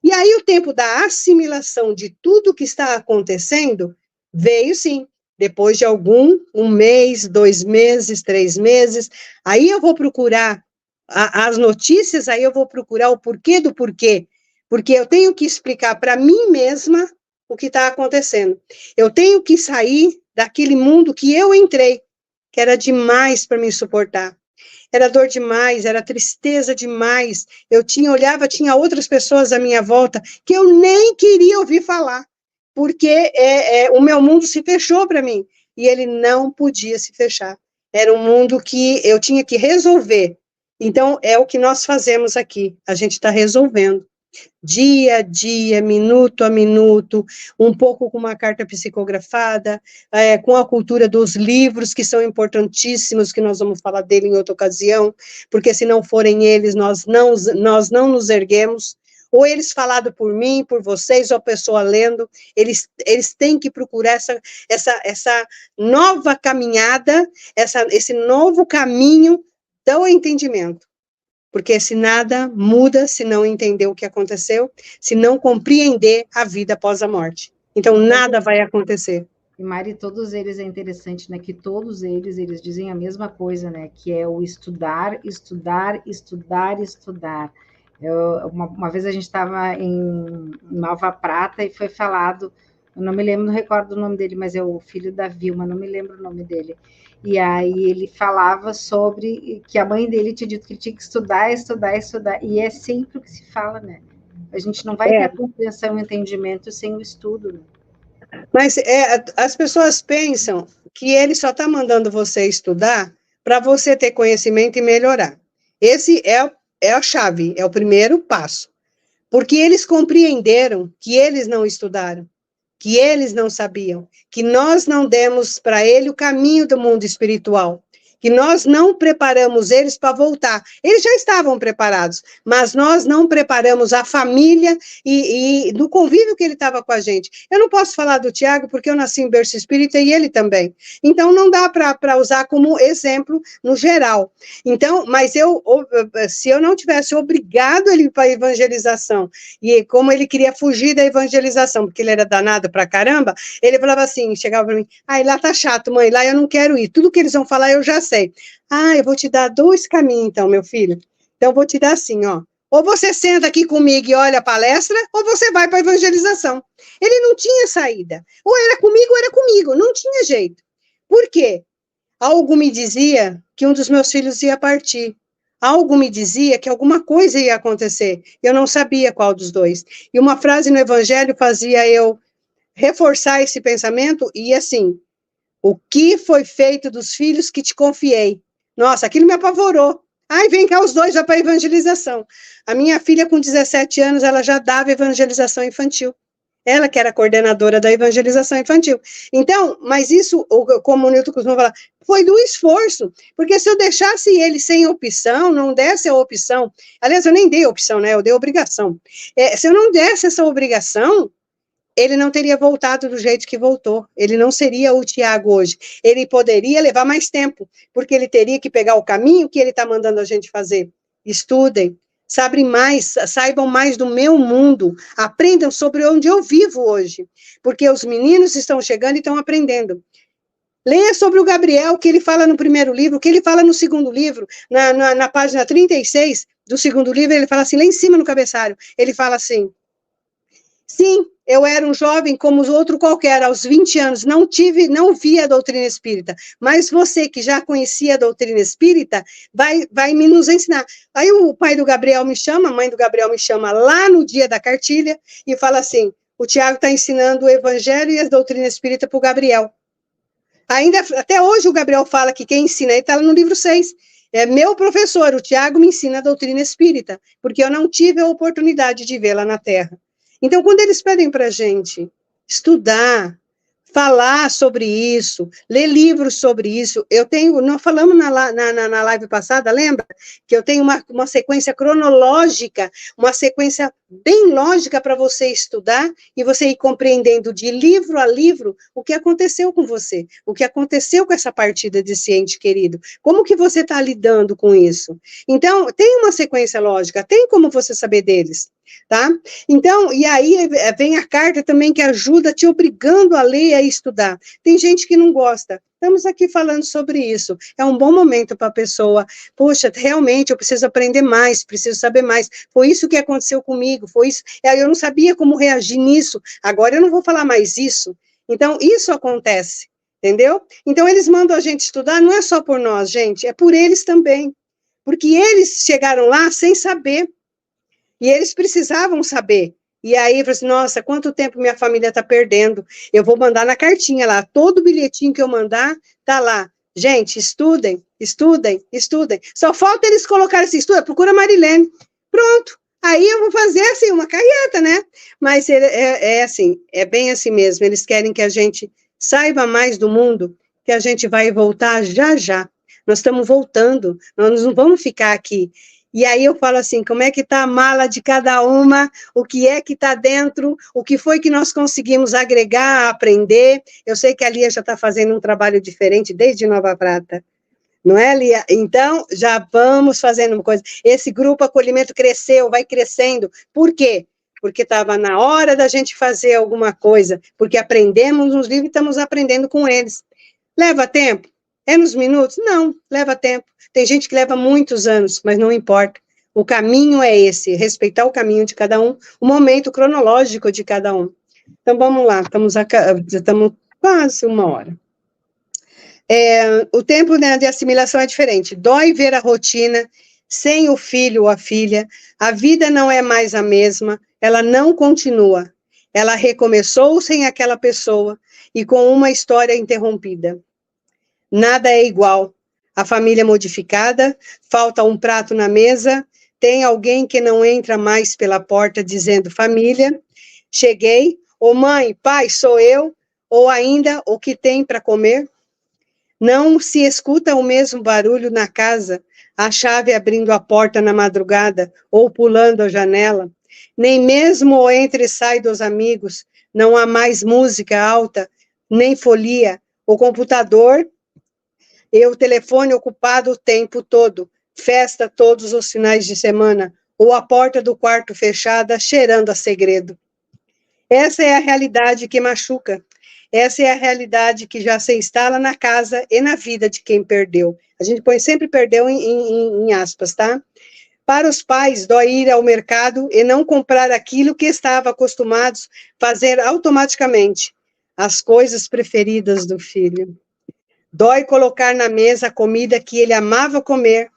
E aí o tempo da assimilação de tudo que está acontecendo veio sim, depois de um mês, 2 meses, 3 meses, aí eu vou procurar as notícias, aí eu vou procurar o porquê do porquê, porque eu tenho que explicar para mim mesma o que está acontecendo. Eu tenho que sair daquele mundo que eu entrei, que era demais para me suportar. Era dor demais, era tristeza demais. Eu olhava, tinha outras pessoas à minha volta que eu nem queria ouvir falar, porque o meu mundo se fechou para mim, e ele não podia se fechar. Era um mundo que eu tinha que resolver. Então, é o que nós fazemos aqui, a gente está resolvendo. Dia a dia, minuto a minuto, um pouco com uma carta psicografada, com a cultura dos livros, que são importantíssimos, que nós vamos falar dele em outra ocasião, porque se não forem eles, nós não nos erguemos, ou eles falados por mim, por vocês, ou a pessoa lendo, eles têm que procurar essa nova caminhada, esse novo caminho do entendimento. Porque se nada muda, se não entender o que aconteceu, se não compreender a vida após a morte. Então, nada vai acontecer. E, Mari, todos eles é interessante, né, que todos eles dizem a mesma coisa, né, que é o estudar, estudar, estudar, estudar. Uma vez a gente estava em Nova Prata e foi falado Eu não me lembro, não recordo o nome dele, mas é o filho da Vilma, não me lembro o nome dele. E aí ele falava sobre que a mãe dele tinha dito que ele tinha que estudar, estudar, estudar. E é sempre o que se fala, né? A gente não vai ter a compreensão e o entendimento sem o estudo, né? Mas as pessoas pensam que ele só está mandando você estudar para você ter conhecimento e melhorar. Esse é a chave, é o primeiro passo. Porque eles compreenderam que eles não estudaram, que eles não sabiam, que nós não demos para ele o caminho do mundo espiritual, que nós não preparamos eles para voltar. Eles já estavam preparados, mas nós não preparamos a família e no convívio que ele estava com a gente. Eu não posso falar do Tiago porque eu nasci em berço espírita e ele também. Então, não dá para usar como exemplo no geral. Então, mas se eu não tivesse obrigado ele para a evangelização, e como ele queria fugir da evangelização, porque ele era danado pra caramba, ele falava assim, chegava para mim, lá tá chato, mãe, lá eu não quero ir, tudo que eles vão falar eu já sei. Eu vou te dar 2 caminhos, então, meu filho. Então, eu vou te dar assim, ó. Ou você senta aqui comigo e olha a palestra, ou você vai para a evangelização. Ele não tinha saída. Ou era comigo, não tinha jeito. Por quê? Algo me dizia que um dos meus filhos ia partir. Algo me dizia que alguma coisa ia acontecer. Eu não sabia qual dos dois. E uma frase no Evangelho fazia eu reforçar esse pensamento, e assim, o que foi feito dos filhos que te confiei? Nossa, aquilo me apavorou. Vem cá os dois já para evangelização. A minha filha, com 17 anos, ela já dava evangelização infantil. Ela que era coordenadora da evangelização infantil. Então, mas isso, como o Nilton costuma falar, foi do esforço, porque se eu deixasse ele sem opção, não desse a opção, aliás, eu nem dei opção, né, eu dei obrigação. Se eu não desse essa obrigação, ele não teria voltado do jeito que voltou, ele não seria o Tiago hoje, ele poderia levar mais tempo, porque ele teria que pegar o caminho que ele está mandando a gente fazer. Estudem, saibam mais do meu mundo, aprendam sobre onde eu vivo hoje, porque os meninos estão chegando e estão aprendendo. Leia sobre o Gabriel, o que ele fala no primeiro livro, o que ele fala no segundo livro, na página 36 do segundo livro, ele fala assim, lá em cima no cabeçalho, ele fala assim, sim, eu era um jovem como os outros qualquer, aos 20 anos, não vi a doutrina espírita, mas você que já conhecia a doutrina espírita, vai me nos ensinar. Aí o pai do Gabriel me chama, a mãe do Gabriel me chama lá no dia da cartilha, e fala assim, o Tiago está ensinando o evangelho e a doutrina espírita para o Gabriel. Até hoje o Gabriel fala que quem ensina, ele está no livro 6, é meu professor, o Tiago me ensina a doutrina espírita, porque eu não tive a oportunidade de vê-la na Terra. Então, quando eles pedem para a gente estudar, falar sobre isso, ler livros sobre isso, nós falamos na live passada, lembra? Que eu tenho uma sequência cronológica, uma sequência bem lógica para você estudar e você ir compreendendo de livro a livro o que aconteceu com você, o que aconteceu com essa partida desse ente querido, como que você está lidando com isso. Então, tem uma sequência lógica, tem como você saber deles. Tá? Então, e aí vem a carta também que ajuda te obrigando a ler e a estudar. Tem gente que não gosta. Estamos aqui falando sobre isso. É um bom momento para a pessoa. Poxa, realmente eu preciso aprender mais, preciso saber mais. Foi isso que aconteceu comigo, foi isso. Eu não sabia como reagir nisso. Agora eu não vou falar mais isso. Então, isso acontece, entendeu? Então, eles mandam a gente estudar, não é só por nós, gente, é por eles também. Porque eles chegaram lá sem saber. E eles precisavam saber. E aí, eu falei assim, nossa, quanto tempo minha família está perdendo. Eu vou mandar na cartinha lá, todo bilhetinho que eu mandar, tá lá. Gente, estudem, estudem, estudem. Só falta eles colocarem assim, estuda, procura Marilene. Pronto. Aí eu vou fazer, assim, uma carreata, né? Mas assim, é bem assim mesmo. Eles querem que a gente saiba mais do mundo, que a gente vai voltar já, já. Nós estamos voltando, nós não vamos ficar aqui. E aí eu falo assim, como é que está a mala de cada uma, o que é que está dentro, o que foi que nós conseguimos agregar, aprender. Eu sei que a Lia já está fazendo um trabalho diferente desde Nova Prata, não é, Lia? Então, já vamos fazendo uma coisa. Esse grupo acolhimento cresceu, vai crescendo. Por quê? Porque estava na hora da gente fazer alguma coisa, porque aprendemos nos livros e estamos aprendendo com eles. Leva tempo? É nos minutos? Não, leva tempo. Tem gente que leva muitos anos, mas não importa. O caminho é esse, respeitar o caminho de cada um, o momento cronológico de cada um. Então, vamos lá, estamos quase 1 hora. O tempo, né, de assimilação é diferente. Dói ver a rotina sem o filho ou a filha. A vida não é mais a mesma, ela não continua. Ela recomeçou sem aquela pessoa e com uma história interrompida. Nada é igual. A família modificada, falta um prato na mesa, tem alguém que não entra mais pela porta dizendo família, cheguei, ou mãe, pai, sou eu, ou ainda o que tem para comer. Não se escuta o mesmo barulho na casa, a chave abrindo a porta na madrugada ou pulando a janela, nem mesmo o entre e sai dos amigos, não há mais música alta, nem folia, o computador e o telefone ocupado o tempo todo, festa todos os finais de semana, ou a porta do quarto fechada, cheirando a segredo. Essa é a realidade que machuca. Essa é a realidade que já se instala na casa e na vida de quem perdeu. A gente põe sempre perdeu em aspas, tá? Para os pais, dói ir ao mercado e não comprar aquilo que estavam acostumados a fazer automaticamente, as coisas preferidas do filho. Dói colocar na mesa a comida que ele amava comer,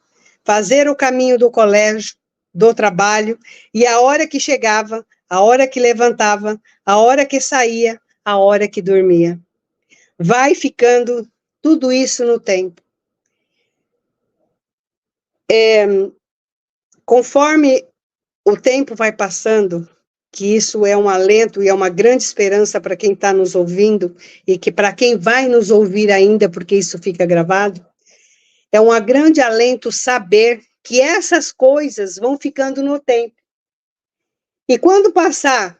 fazer o caminho do colégio, do trabalho, e a hora que chegava, a hora que levantava, a hora que saía, a hora que dormia. Vai ficando tudo isso no tempo. Conforme o tempo vai passando, que isso é um alento e é uma grande esperança para quem está nos ouvindo e que para quem vai nos ouvir ainda, porque isso fica gravado, é um grande alento saber que essas coisas vão ficando no tempo. E quando passar,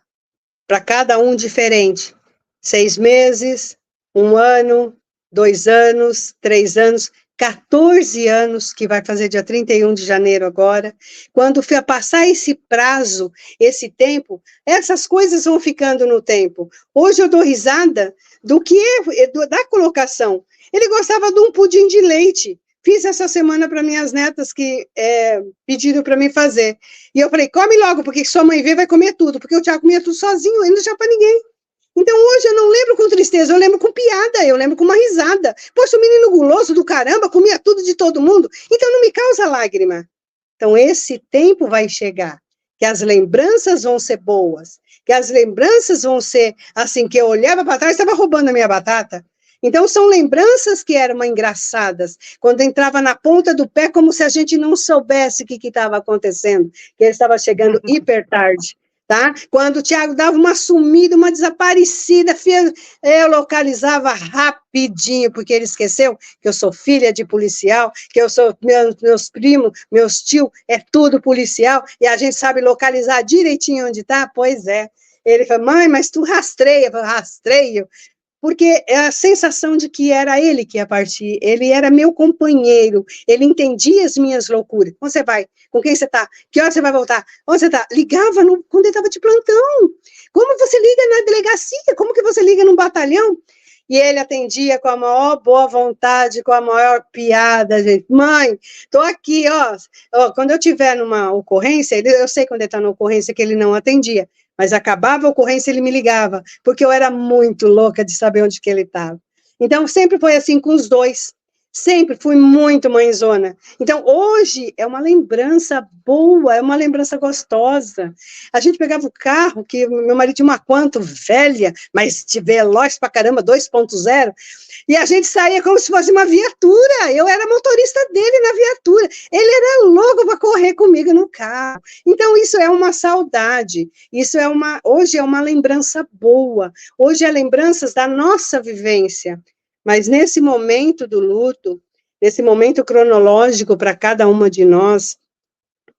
para cada um diferente, 6 meses, 1 ano, 2 anos, 3 anos, 14 anos, que vai fazer dia 31 de janeiro agora, quando passar esse prazo, esse tempo, essas coisas vão ficando no tempo. Hoje eu dou risada da colocação. Ele gostava de um pudim de leite. Fiz essa semana para minhas netas que pediram para mim fazer. E eu falei, come logo, porque sua mãe vê, vai comer tudo, porque o Thiago comia tudo sozinho, ele não deixava para ninguém. Então, hoje eu não lembro com tristeza, eu lembro com piada, eu lembro com uma risada. Poxa, o menino guloso do caramba comia tudo de todo mundo, então não me causa lágrima. Então, esse tempo vai chegar, que as lembranças vão ser boas, que as lembranças vão ser, assim, que eu olhava para trás e estava roubando a minha batata. Então, são lembranças que eram engraçadas, quando entrava na ponta do pé, como se a gente não soubesse o que estava acontecendo, que ele estava chegando hiper tarde. Tá? Quando o Thiago dava uma sumida, uma desaparecida, eu localizava rapidinho, porque ele esqueceu que eu sou filha de policial, que eu sou, meus primos, meus tios, é tudo policial, e a gente sabe localizar direitinho onde está. Pois é. Ele falou, mãe, mas tu rastreia. Eu falei, rastreio. Porque é a sensação de que era ele que ia partir, ele era meu companheiro, ele entendia as minhas loucuras. Onde você vai? Com quem você está? Que hora você vai voltar? Onde você está? Ligava quando ele estava de plantão. Como você liga na delegacia? Como que você liga num batalhão? E ele atendia com a maior boa vontade, com a maior piada, gente. Mãe, estou aqui, ó. Quando eu estiver numa ocorrência, eu sei quando ele está na ocorrência que ele não atendia, mas acabava a ocorrência, ele me ligava, porque eu era muito louca de saber onde que ele estava. Então, sempre foi assim com os dois. Sempre fui muito mãezona. Então, hoje é uma lembrança boa, é uma lembrança gostosa. A gente pegava o carro, que meu marido tinha uma Quanto velha, mas de veloz pra caramba, 2.0, e a gente saía como se fosse uma viatura. Eu era motorista dele na viatura. Ele era louco para correr comigo no carro. Então, isso é uma saudade. Hoje é uma lembrança boa. Hoje é lembranças da nossa vivência. Mas nesse momento do luto, nesse momento cronológico para cada uma de nós,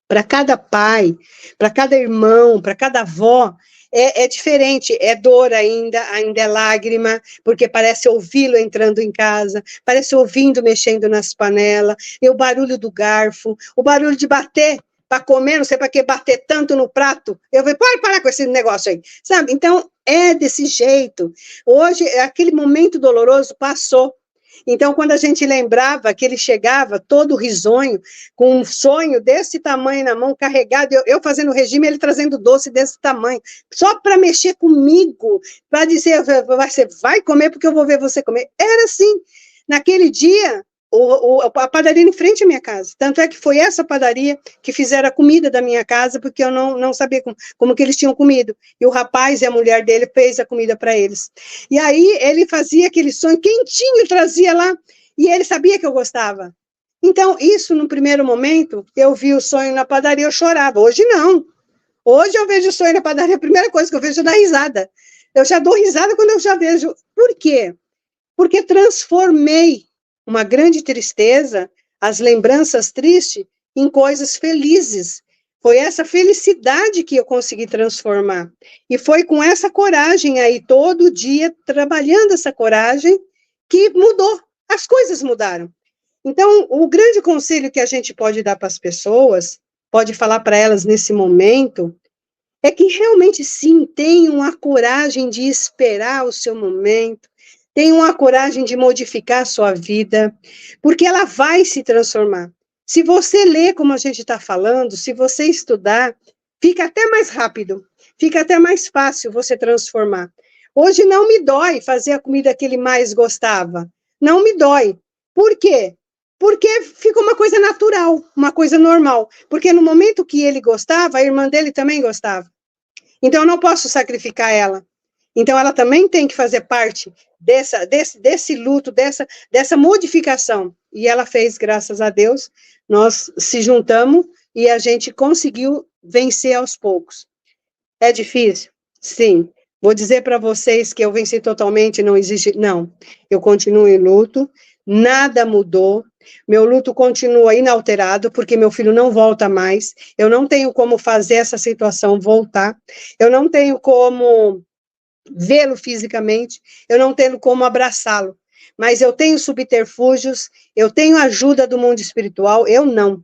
para cada pai, para cada irmão, para cada avó, é diferente, é dor ainda é lágrima, porque parece ouvi-lo entrando em casa, parece ouvindo mexendo nas panelas, e o barulho do garfo, o barulho de bater para comer, não sei para que bater tanto no prato. Eu falei, pode parar com esse negócio aí, sabe? Então, é desse jeito. Hoje, aquele momento doloroso passou. Então, quando a gente lembrava que ele chegava todo risonho, com um sonho desse tamanho na mão, carregado, eu fazendo regime, ele trazendo doce desse tamanho, só para mexer comigo, para dizer, você vai comer porque eu vou ver você comer. Era assim. Naquele dia, a padaria em frente à minha casa. Tanto é que foi essa padaria que fizeram a comida da minha casa, porque eu não sabia como que eles tinham comido. E o rapaz e a mulher dele fez a comida para eles. E aí ele fazia aquele sonho quentinho, trazia lá, e ele sabia que eu gostava. Então, isso, no primeiro momento, eu vi o sonho na padaria, eu chorava. Hoje não. Hoje eu vejo o sonho na padaria, a primeira coisa que eu vejo é dar risada. Eu já dou risada quando eu já vejo. Por quê? Porque transformei uma grande tristeza, as lembranças tristes, em coisas felizes. Foi essa felicidade que eu consegui transformar. E foi com essa coragem aí, todo dia, trabalhando essa coragem, que mudou. As coisas mudaram. Então, o grande conselho que a gente pode dar para as pessoas, pode falar para elas nesse momento, é que realmente, sim, tenham a coragem de esperar o seu momento, tenham a coragem de modificar a sua vida, porque ela vai se transformar. Se você ler como a gente está falando, se você estudar, fica até mais rápido, fica até mais fácil você transformar. Hoje não me dói fazer a comida que ele mais gostava. Não me dói. Por quê? Porque fica uma coisa natural, uma coisa normal. Porque no momento que ele gostava, a irmã dele também gostava. Então eu não posso sacrificar ela. Então, ela também tem que fazer parte desse luto, dessa modificação. E ela fez, graças a Deus, nós se juntamos e a gente conseguiu vencer aos poucos. É difícil? Sim. Vou dizer para vocês que eu venci totalmente, não existe, não. Eu continuo em luto, nada mudou, meu luto continua inalterado, porque meu filho não volta mais, eu não tenho como fazer essa situação voltar, eu não tenho como vê-lo fisicamente, eu não tenho como abraçá-lo, mas eu tenho subterfúgios, eu tenho ajuda do mundo espiritual, eu não.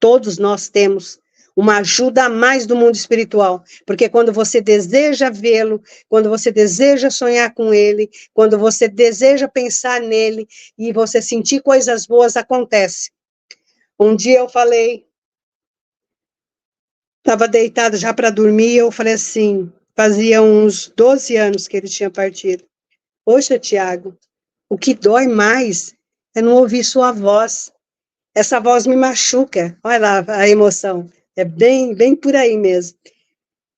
Todos nós temos uma ajuda a mais do mundo espiritual, porque quando você deseja vê-lo, quando você deseja sonhar com ele, quando você deseja pensar nele, e você sentir coisas boas, acontece. Um dia eu falei, estava deitado já para dormir, eu falei assim, fazia uns 12 anos que ele tinha partido. Poxa, Tiago, o que dói mais é não ouvir sua voz. Essa voz me machuca. Olha lá a emoção. É bem por aí mesmo.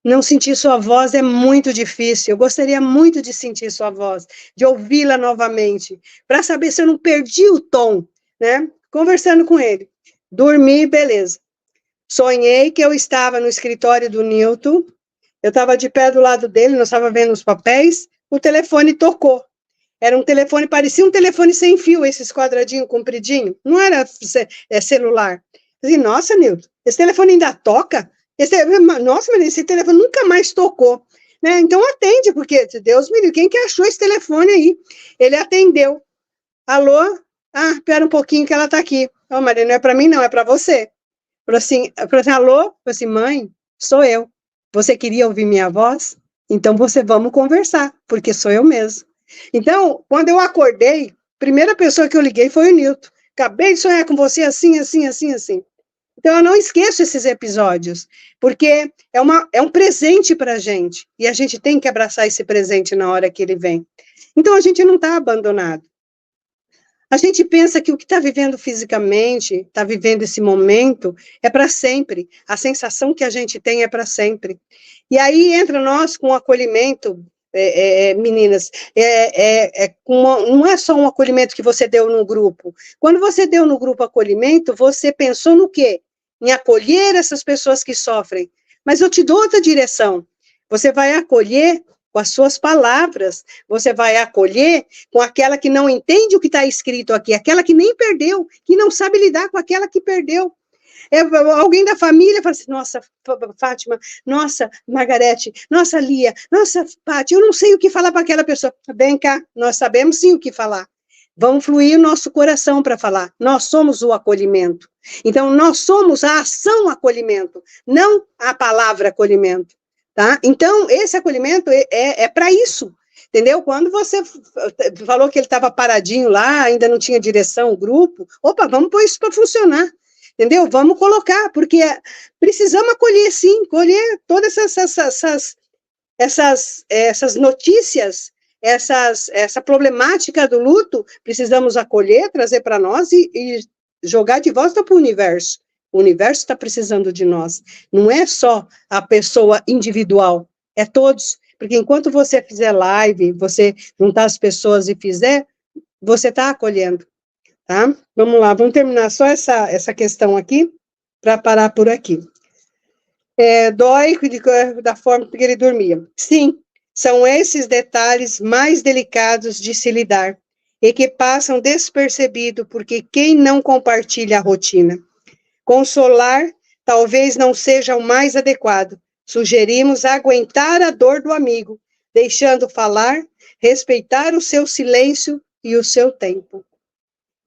Não sentir sua voz é muito difícil. Eu gostaria muito de sentir sua voz, de ouvi-la novamente, para saber se eu não perdi o tom, né? Conversando com ele. Dormi, beleza. Sonhei que eu estava no escritório do Newton, eu estava de pé do lado dele, nós estávamos vendo os papéis, o telefone tocou. Era um telefone, parecia um telefone sem fio, esses quadradinhos compridinhos, não era celular. Eu disse, nossa, Nilton, esse telefone ainda toca? Nossa, mas esse telefone nunca mais tocou. Né? Então atende, porque, Deus me livre, quem que achou esse telefone aí? Ele atendeu. Alô? Ah, espera um pouquinho que ela está aqui. Ô, Maria, não é para mim não, é para você. Falou assim, alô? Falei assim, mãe, sou eu. Você queria ouvir minha voz? Então vamos conversar, porque sou eu mesmo. Então, quando eu acordei, a primeira pessoa que eu liguei foi o Nilton. Acabei de sonhar com você assim. Então, eu não esqueço esses episódios, porque é um presente para a gente, e a gente tem que abraçar esse presente na hora que ele vem. Então, a gente não está abandonado. A gente pensa que o que está vivendo fisicamente, está vivendo esse momento, é para sempre. A sensação que a gente tem é para sempre. E aí entra nós com o acolhimento, meninas, não é só um acolhimento que você deu no grupo. Quando você deu no grupo acolhimento, você pensou no quê? Em acolher essas pessoas que sofrem. Mas eu te dou outra direção. Você vai acolher com as suas palavras, você vai acolher com aquela que não entende o que está escrito aqui, aquela que nem perdeu, que não sabe lidar com aquela que perdeu. Alguém da família fala assim, nossa, Fátima, nossa, Margarete, nossa, Lia, nossa, Pati, eu não sei o que falar para aquela pessoa. Vem cá, nós sabemos sim o que falar. Vamos fluir o nosso coração para falar. Nós somos o acolhimento. Então, nós somos a ação acolhimento, não a palavra acolhimento. Tá? Então, esse acolhimento é para isso. entendeu? Quando você falou que ele estava paradinho lá, ainda não tinha direção, o grupo, opa, vamos pôr isso para funcionar, entendeu? Vamos colocar, porque precisamos acolher, sim, colher todas essas notícias, essa problemática do luto, precisamos acolher, trazer para nós e jogar de volta para o universo. O universo está precisando de nós. Não é só a pessoa individual, é todos. Porque enquanto você fizer live, você juntar as pessoas e fizer, você está acolhendo. Tá? Vamos lá, vamos terminar só essa questão aqui, para parar por aqui. Dói da forma que ele dormia. Sim, são esses detalhes mais delicados de se lidar e que passam despercebido porque quem não compartilha a rotina. Consolar talvez não seja o mais adequado. Sugerimos aguentar a dor do amigo, deixando falar, respeitar o seu silêncio e o seu tempo.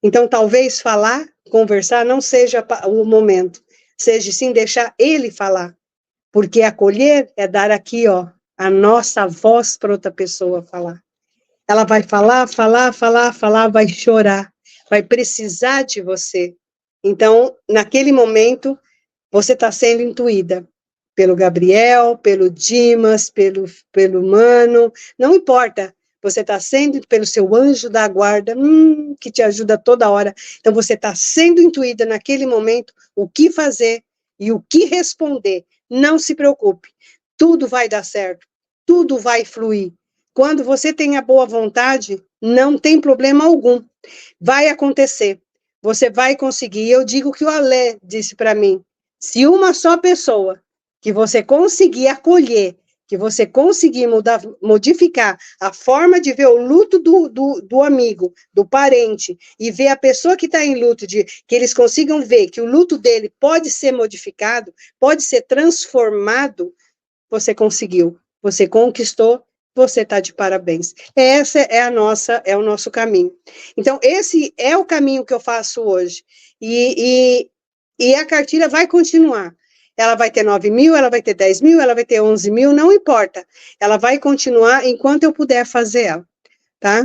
Então, talvez falar, conversar, não seja o momento, seja sim deixar ele falar, porque acolher é dar aqui, ó, a nossa voz para outra pessoa falar. Ela vai falar, vai chorar, vai precisar de você. Então, naquele momento, você está sendo intuída pelo Gabriel, pelo Dimas, pelo Mano, não importa. Você está sendo pelo seu anjo da guarda, que te ajuda toda hora. Então, você está sendo intuída naquele momento o que fazer e o que responder. Não se preocupe, tudo vai dar certo, tudo vai fluir. Quando você tem a boa vontade, não tem problema algum. Vai acontecer, você vai conseguir. Eu digo que o Alê disse para mim, se uma só pessoa que você conseguir acolher, que você conseguir modificar a forma de ver o luto do amigo, do parente, e ver a pessoa que está em luto, que eles consigam ver que o luto dele pode ser modificado, pode ser transformado, você conseguiu, você conquistou, você está de parabéns. Essa é o nosso caminho. Então, esse é o caminho que eu faço hoje. E a cartilha vai continuar. Ela vai ter 9 mil, ela vai ter 10 mil, ela vai ter 11 mil, não importa. Ela vai continuar enquanto eu puder fazer ela, tá?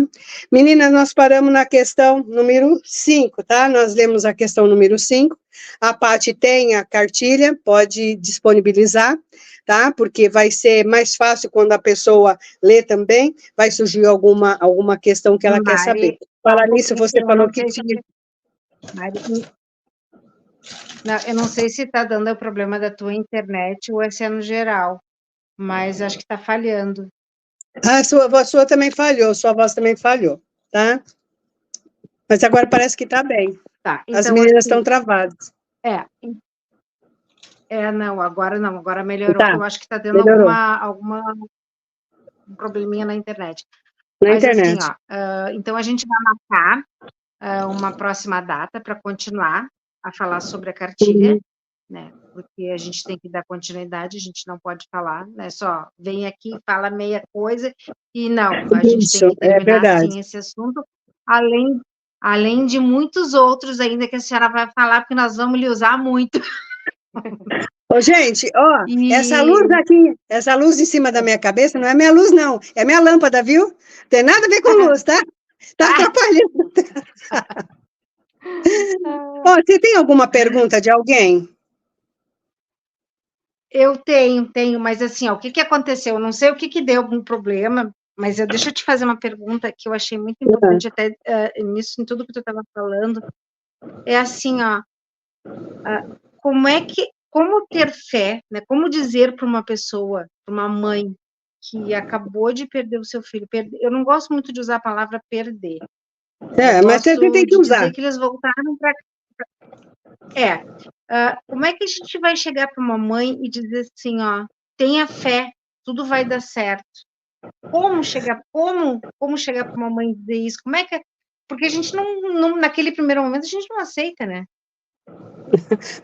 Meninas, nós paramos na questão número 5, tá? Nós lemos a questão número 5. A Paty tem a cartilha, pode disponibilizar, tá? Porque vai ser mais fácil quando a pessoa lê também, vai surgir alguma questão que ela quer saber. Falar nisso, você falou que tinha... Mari, não, eu não sei se está dando o problema da tua internet ou se é no geral, mas acho que está falhando. A sua também falhou, sua voz também falhou, tá? Mas agora parece que está bem. Tá, então, as meninas estão travadas. Não, agora melhorou. Tá, eu acho que está tendo alguma probleminha na internet. Mas internet. Assim, então a gente vai marcar uma próxima data para continuar a falar sobre a cartilha, né? Porque a gente tem que dar continuidade, a gente não pode falar, né? Só vem aqui, fala meia coisa, e não, a gente tem que terminar assim esse assunto, além de muitos outros ainda que a senhora vai falar, porque nós vamos lhe usar muito. Ô, gente, ó, essa luz aqui, essa luz em cima da minha cabeça, não é minha luz, não, é minha lâmpada, viu? Tem nada a ver com luz, tá? Tá atrapalhando. Ó, você tem alguma pergunta de alguém? Eu tenho, mas assim, ó, o que aconteceu? Eu não sei o que deu algum problema, mas deixa eu te fazer uma pergunta que eu achei muito importante até nisso, em tudo que tu estava falando. É assim, ó, como ter fé, né? Como dizer para uma pessoa, para uma mãe que acabou de perder o seu filho, eu não gosto muito de usar a palavra perder. Mas você tem que usar. Dizer que eles voltaram para... como é que a gente vai chegar para uma mãe e dizer assim, ó, tenha fé, tudo vai dar certo? Como chegar para uma mãe e dizer isso? Como é que... Porque a gente não, naquele primeiro momento, a gente não aceita, né?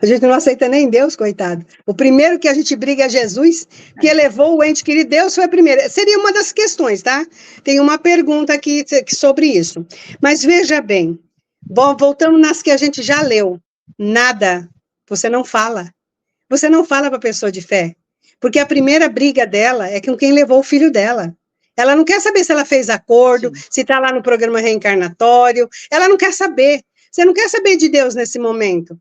A gente não aceita nem Deus, coitado. O primeiro que a gente briga é Jesus, que elevou o ente querido. Deus foi a primeira. Seria uma das questões, tá? Tem uma pergunta aqui sobre isso. Mas veja bem, voltamos nas que a gente já leu. Nada. Você não fala. Você não fala para a pessoa de fé. Porque a primeira briga dela é com quem levou o filho dela. Ela não quer saber se ela fez acordo, Sim. se está lá no programa reencarnatório. Ela não quer saber. Você não quer saber de Deus nesse momento.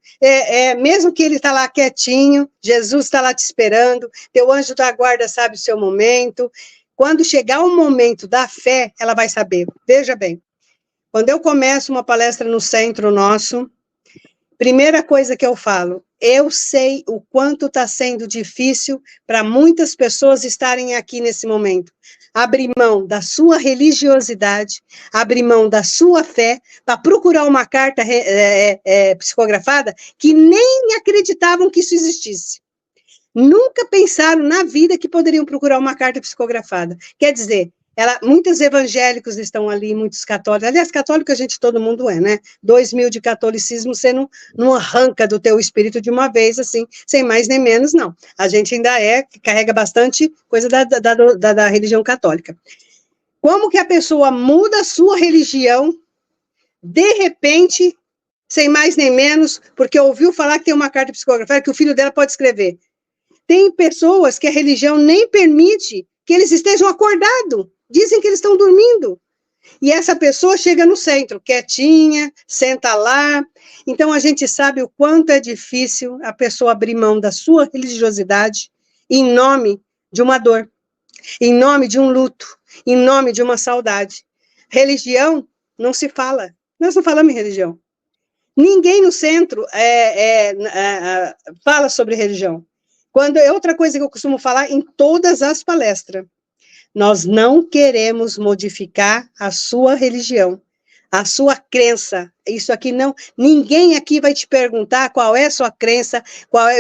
Mesmo que ele está lá quietinho, Jesus está lá te esperando, teu anjo da guarda sabe o seu momento. Quando chegar o momento da fé, ela vai saber. Veja bem, quando eu começo uma palestra no centro nosso, primeira coisa que eu falo, eu sei o quanto está sendo difícil para muitas pessoas estarem aqui nesse momento. Abrir mão da sua religiosidade, abrir mão da sua fé, para procurar uma carta psicografada que nem acreditavam que isso existisse. Nunca pensaram na vida que poderiam procurar uma carta psicografada. Quer dizer, muitos evangélicos estão ali, muitos católicos. Aliás, católico a gente, todo mundo é, né? 2000 de catolicismo, você não arranca do teu espírito de uma vez, assim, sem mais nem menos, não. A gente ainda carrega bastante coisa da religião católica. Como que a pessoa muda a sua religião, de repente, sem mais nem menos, porque ouviu falar que tem uma carta psicografada que o filho dela pode escrever. Tem pessoas que a religião nem permite que eles estejam acordados. Dizem que eles estão dormindo. E essa pessoa chega no centro, quietinha, senta lá. Então, a gente sabe o quanto é difícil a pessoa abrir mão da sua religiosidade em nome de uma dor, em nome de um luto, em nome de uma saudade. Religião não se fala. Nós não falamos em religião. Ninguém no centro fala sobre religião. Outra coisa que eu costumo falar em todas as palestras, nós não queremos modificar a sua religião, a sua crença. Isso aqui não, ninguém aqui vai te perguntar qual é a sua crença,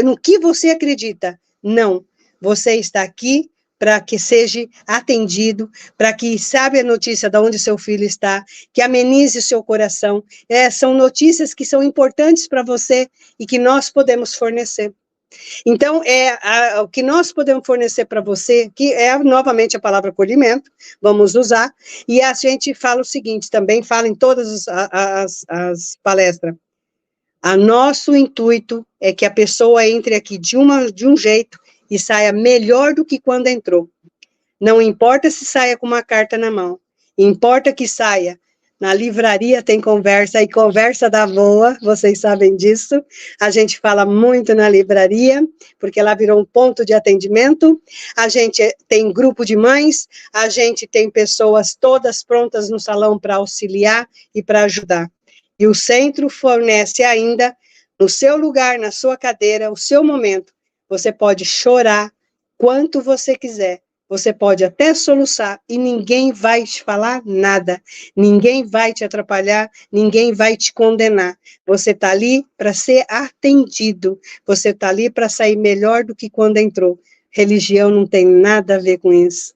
no que você acredita. Não, você está aqui para que seja atendido, para que saiba a notícia de onde seu filho está, que amenize o seu coração. São notícias que são importantes para você e que nós podemos fornecer. Então, o que nós podemos fornecer para você, que novamente a palavra acolhimento, vamos usar, e a gente fala o seguinte, também fala em todas as palestras, nosso intuito é que a pessoa entre aqui de um jeito e saia melhor do que quando entrou. Não importa se saia com uma carta na mão, importa que saia. Na livraria tem conversa, e conversa dá boa, vocês sabem disso. A gente fala muito na livraria, porque lá virou um ponto de atendimento. A gente tem grupo de mães, a gente tem pessoas todas prontas no salão para auxiliar e para ajudar. E o centro fornece ainda, no seu lugar, na sua cadeira, o seu momento. Você pode chorar quanto você quiser. Você pode até soluçar e ninguém vai te falar nada, ninguém vai te atrapalhar, ninguém vai te condenar. Você está ali para ser atendido, você está ali para sair melhor do que quando entrou. Religião não tem nada a ver com isso.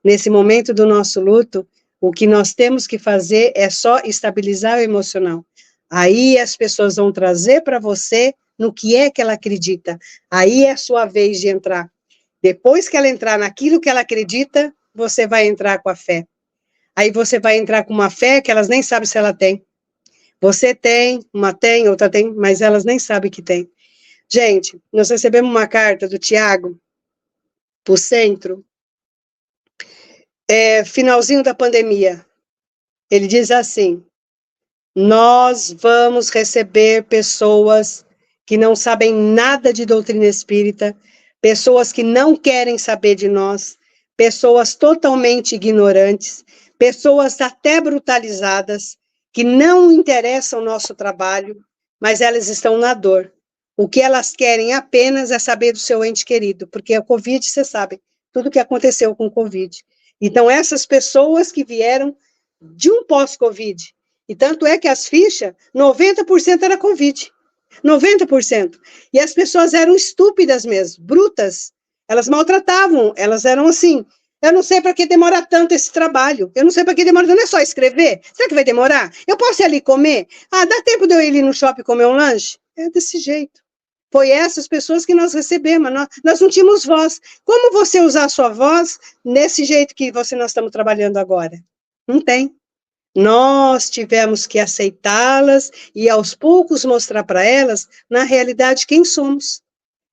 Nesse momento do nosso luto, o que nós temos que fazer é só estabilizar o emocional. Aí as pessoas vão trazer para você no que é que ela acredita. Aí é a sua vez de entrar. Depois que ela entrar naquilo que ela acredita, você vai entrar com a fé. Aí você vai entrar com uma fé que elas nem sabem se ela tem. Você tem, uma tem, outra tem, mas elas nem sabem que tem. Gente, nós recebemos uma carta do Tiago para o centro, finalzinho da pandemia. Ele diz assim, nós vamos receber pessoas que não sabem nada de doutrina espírita, pessoas que não querem saber de nós, pessoas totalmente ignorantes, pessoas até brutalizadas, que não interessam o nosso trabalho, mas elas estão na dor. O que elas querem apenas é saber do seu ente querido, porque a Covid, você sabe, tudo que aconteceu com o Covid. Então, essas pessoas que vieram de um pós-Covid, e tanto é que as fichas, 90% era Covid. 90%. E as pessoas eram estúpidas mesmo, brutas. Elas maltratavam, elas eram assim, eu não sei para que demora tanto esse trabalho, eu não sei para que demora, não é só escrever, será que vai demorar? Eu posso ir ali comer? Dá tempo de eu ir ali no shopping comer um lanche? É desse jeito. Foi essas pessoas que nós recebemos, nós não tínhamos voz. Como você usar a sua voz nesse jeito que nós estamos trabalhando agora? Não tem. Nós tivemos que aceitá-las e aos poucos mostrar para elas, na realidade, quem somos.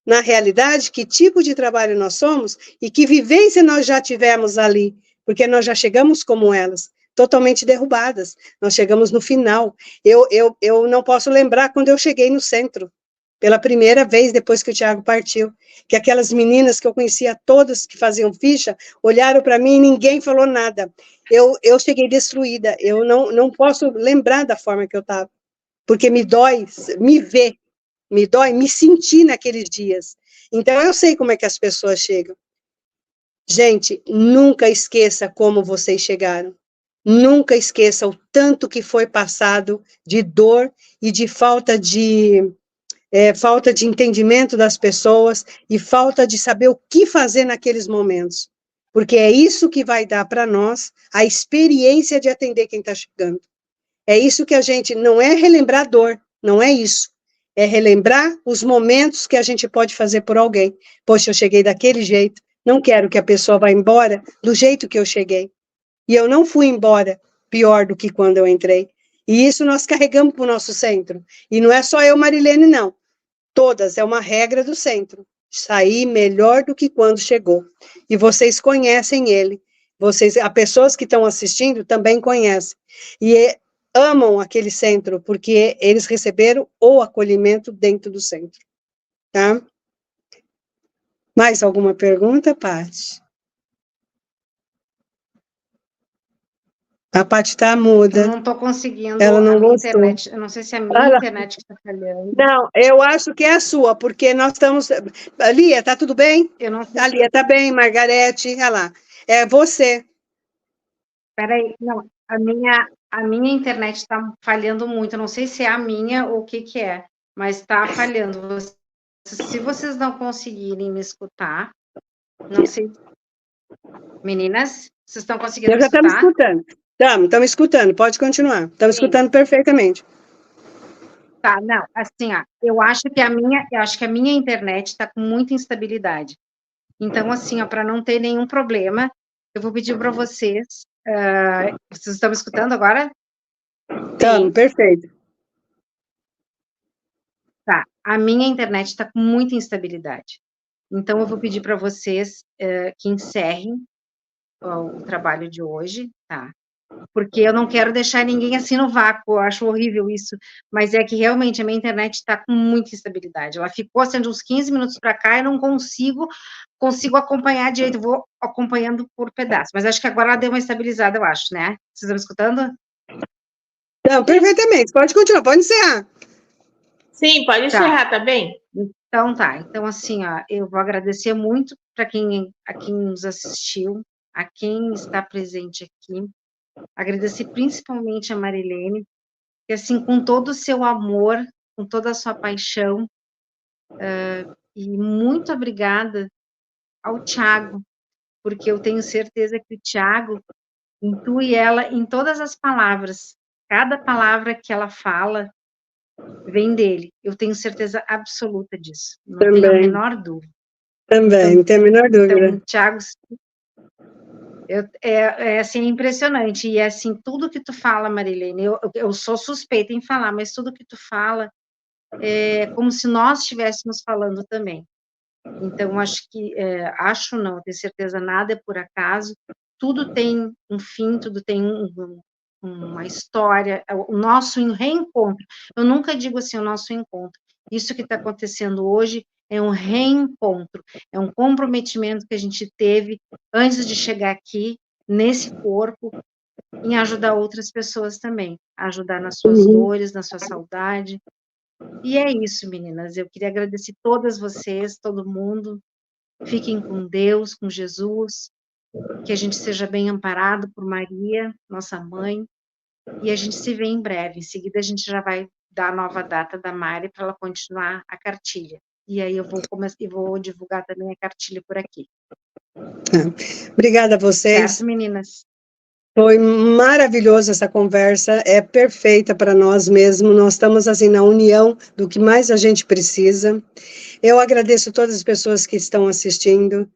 Na realidade, que tipo de trabalho nós somos e que vivência nós já tivemos ali, porque nós já chegamos como elas, totalmente derrubadas. Nós chegamos no final. Eu não posso lembrar quando eu cheguei no centro, pela primeira vez depois que o Tiago partiu, que aquelas meninas que eu conhecia todas que faziam ficha, olharam para mim e ninguém falou nada. Eu cheguei destruída, eu não posso lembrar da forma que eu estava, porque me dói me ver, me dói me sentir naqueles dias. Então eu sei como é que as pessoas chegam. Gente, nunca esqueça como vocês chegaram. Nunca esqueça o tanto que foi passado de dor e de falta de entendimento das pessoas e falta de saber o que fazer naqueles momentos. Porque é isso que vai dar para nós a experiência de atender quem está chegando. É isso que a gente, não é relembrar dor, não é isso. É relembrar os momentos que a gente pode fazer por alguém. Poxa, eu cheguei daquele jeito, não quero que a pessoa vá embora do jeito que eu cheguei. E eu não fui embora pior do que quando eu entrei. E isso nós carregamos para o nosso centro. E não é só eu, Marilene, não. Todas, é uma regra do centro. Sair melhor do que quando chegou. E vocês conhecem ele. Vocês, as pessoas que estão assistindo também conhecem. E amam aquele centro, porque eles receberam o acolhimento dentro do centro. Tá? Mais alguma pergunta, Paty? A Paty está muda. Eu não estou conseguindo. Ela não a minha gostou. internet. Eu não sei se é a minha internet que está falhando. Não, eu acho que é a sua, porque nós estamos... Lia, tá tudo bem? Eu não sei. A Lia tá bem, Margarete, olha lá. É você. Peraí, não. A minha internet está falhando muito. Eu não sei se é a minha ou o que é, mas está falhando. Se vocês não conseguirem me escutar, não sei. Meninas, vocês estão conseguindo Eu me já estamos escutar? escutando. Estamos escutando, pode continuar. Estamos escutando perfeitamente. Tá, não, assim, ó, eu acho que a minha internet está com muita instabilidade. Então, assim, ó, para não ter nenhum problema, eu vou pedir para vocês. Vocês estão me escutando agora? Estamos, perfeito. Tá, a minha internet está com muita instabilidade. Então, eu vou pedir para vocês que encerrem o trabalho de hoje, tá? Porque eu não quero deixar ninguém assim no vácuo, eu acho horrível isso, mas é que realmente a minha internet está com muita instabilidade, ela ficou sendo uns 15 minutos para cá e não consigo acompanhar direito, vou acompanhando por pedaço, mas acho que agora ela deu uma estabilizada, eu acho, né? Vocês estão me escutando? Não, perfeitamente, pode continuar, pode encerrar. Sim, pode encerrar, tá bem? Então tá, então assim, ó, eu vou agradecer muito a quem nos assistiu, a quem está presente aqui, agradecer principalmente a Marilene, que assim, com todo o seu amor, com toda a sua paixão, e muito obrigada ao Tiago, porque eu tenho certeza que o Tiago intui ela em todas as palavras, cada palavra que ela fala vem dele, eu tenho certeza absoluta disso, não tenho a menor dúvida. Também, não tenho a menor dúvida. Então, Tiago, assim, impressionante, e assim, tudo que tu fala, Marilene, eu sou suspeita em falar, mas tudo que tu fala é como se nós estivéssemos falando também. Então, acho não, tenho certeza, nada é por acaso, tudo tem um fim, tudo tem uma história, o nosso reencontro, eu nunca digo assim, o nosso encontro, isso que está acontecendo hoje é um reencontro, é um comprometimento que a gente teve antes de chegar aqui, nesse corpo, em ajudar outras pessoas também, ajudar nas suas dores, na sua saudade. E é isso, meninas, eu queria agradecer todas vocês, todo mundo, fiquem com Deus, com Jesus, que a gente seja bem amparado por Maria, nossa mãe, e a gente se vê em breve, em seguida a gente já vai dar a nova data da Mari para ela continuar a cartilha. E aí eu vou divulgar também a cartilha por aqui. Obrigada a vocês. Certo, meninas? Foi maravilhosa essa conversa, é perfeita para nós mesmos, nós estamos assim na união do que mais a gente precisa. Eu agradeço todas as pessoas que estão assistindo,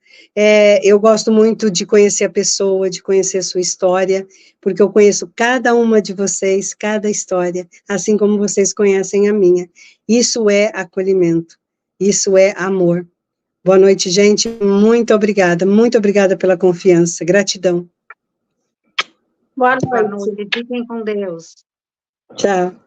eu gosto muito de conhecer a pessoa, de conhecer a sua história, porque eu conheço cada uma de vocês, cada história, assim como vocês conhecem a minha. Isso é acolhimento, isso é amor. Boa noite, gente, muito obrigada pela confiança, gratidão. Boa Boa noite. noite. Fiquem com Deus. Tchau.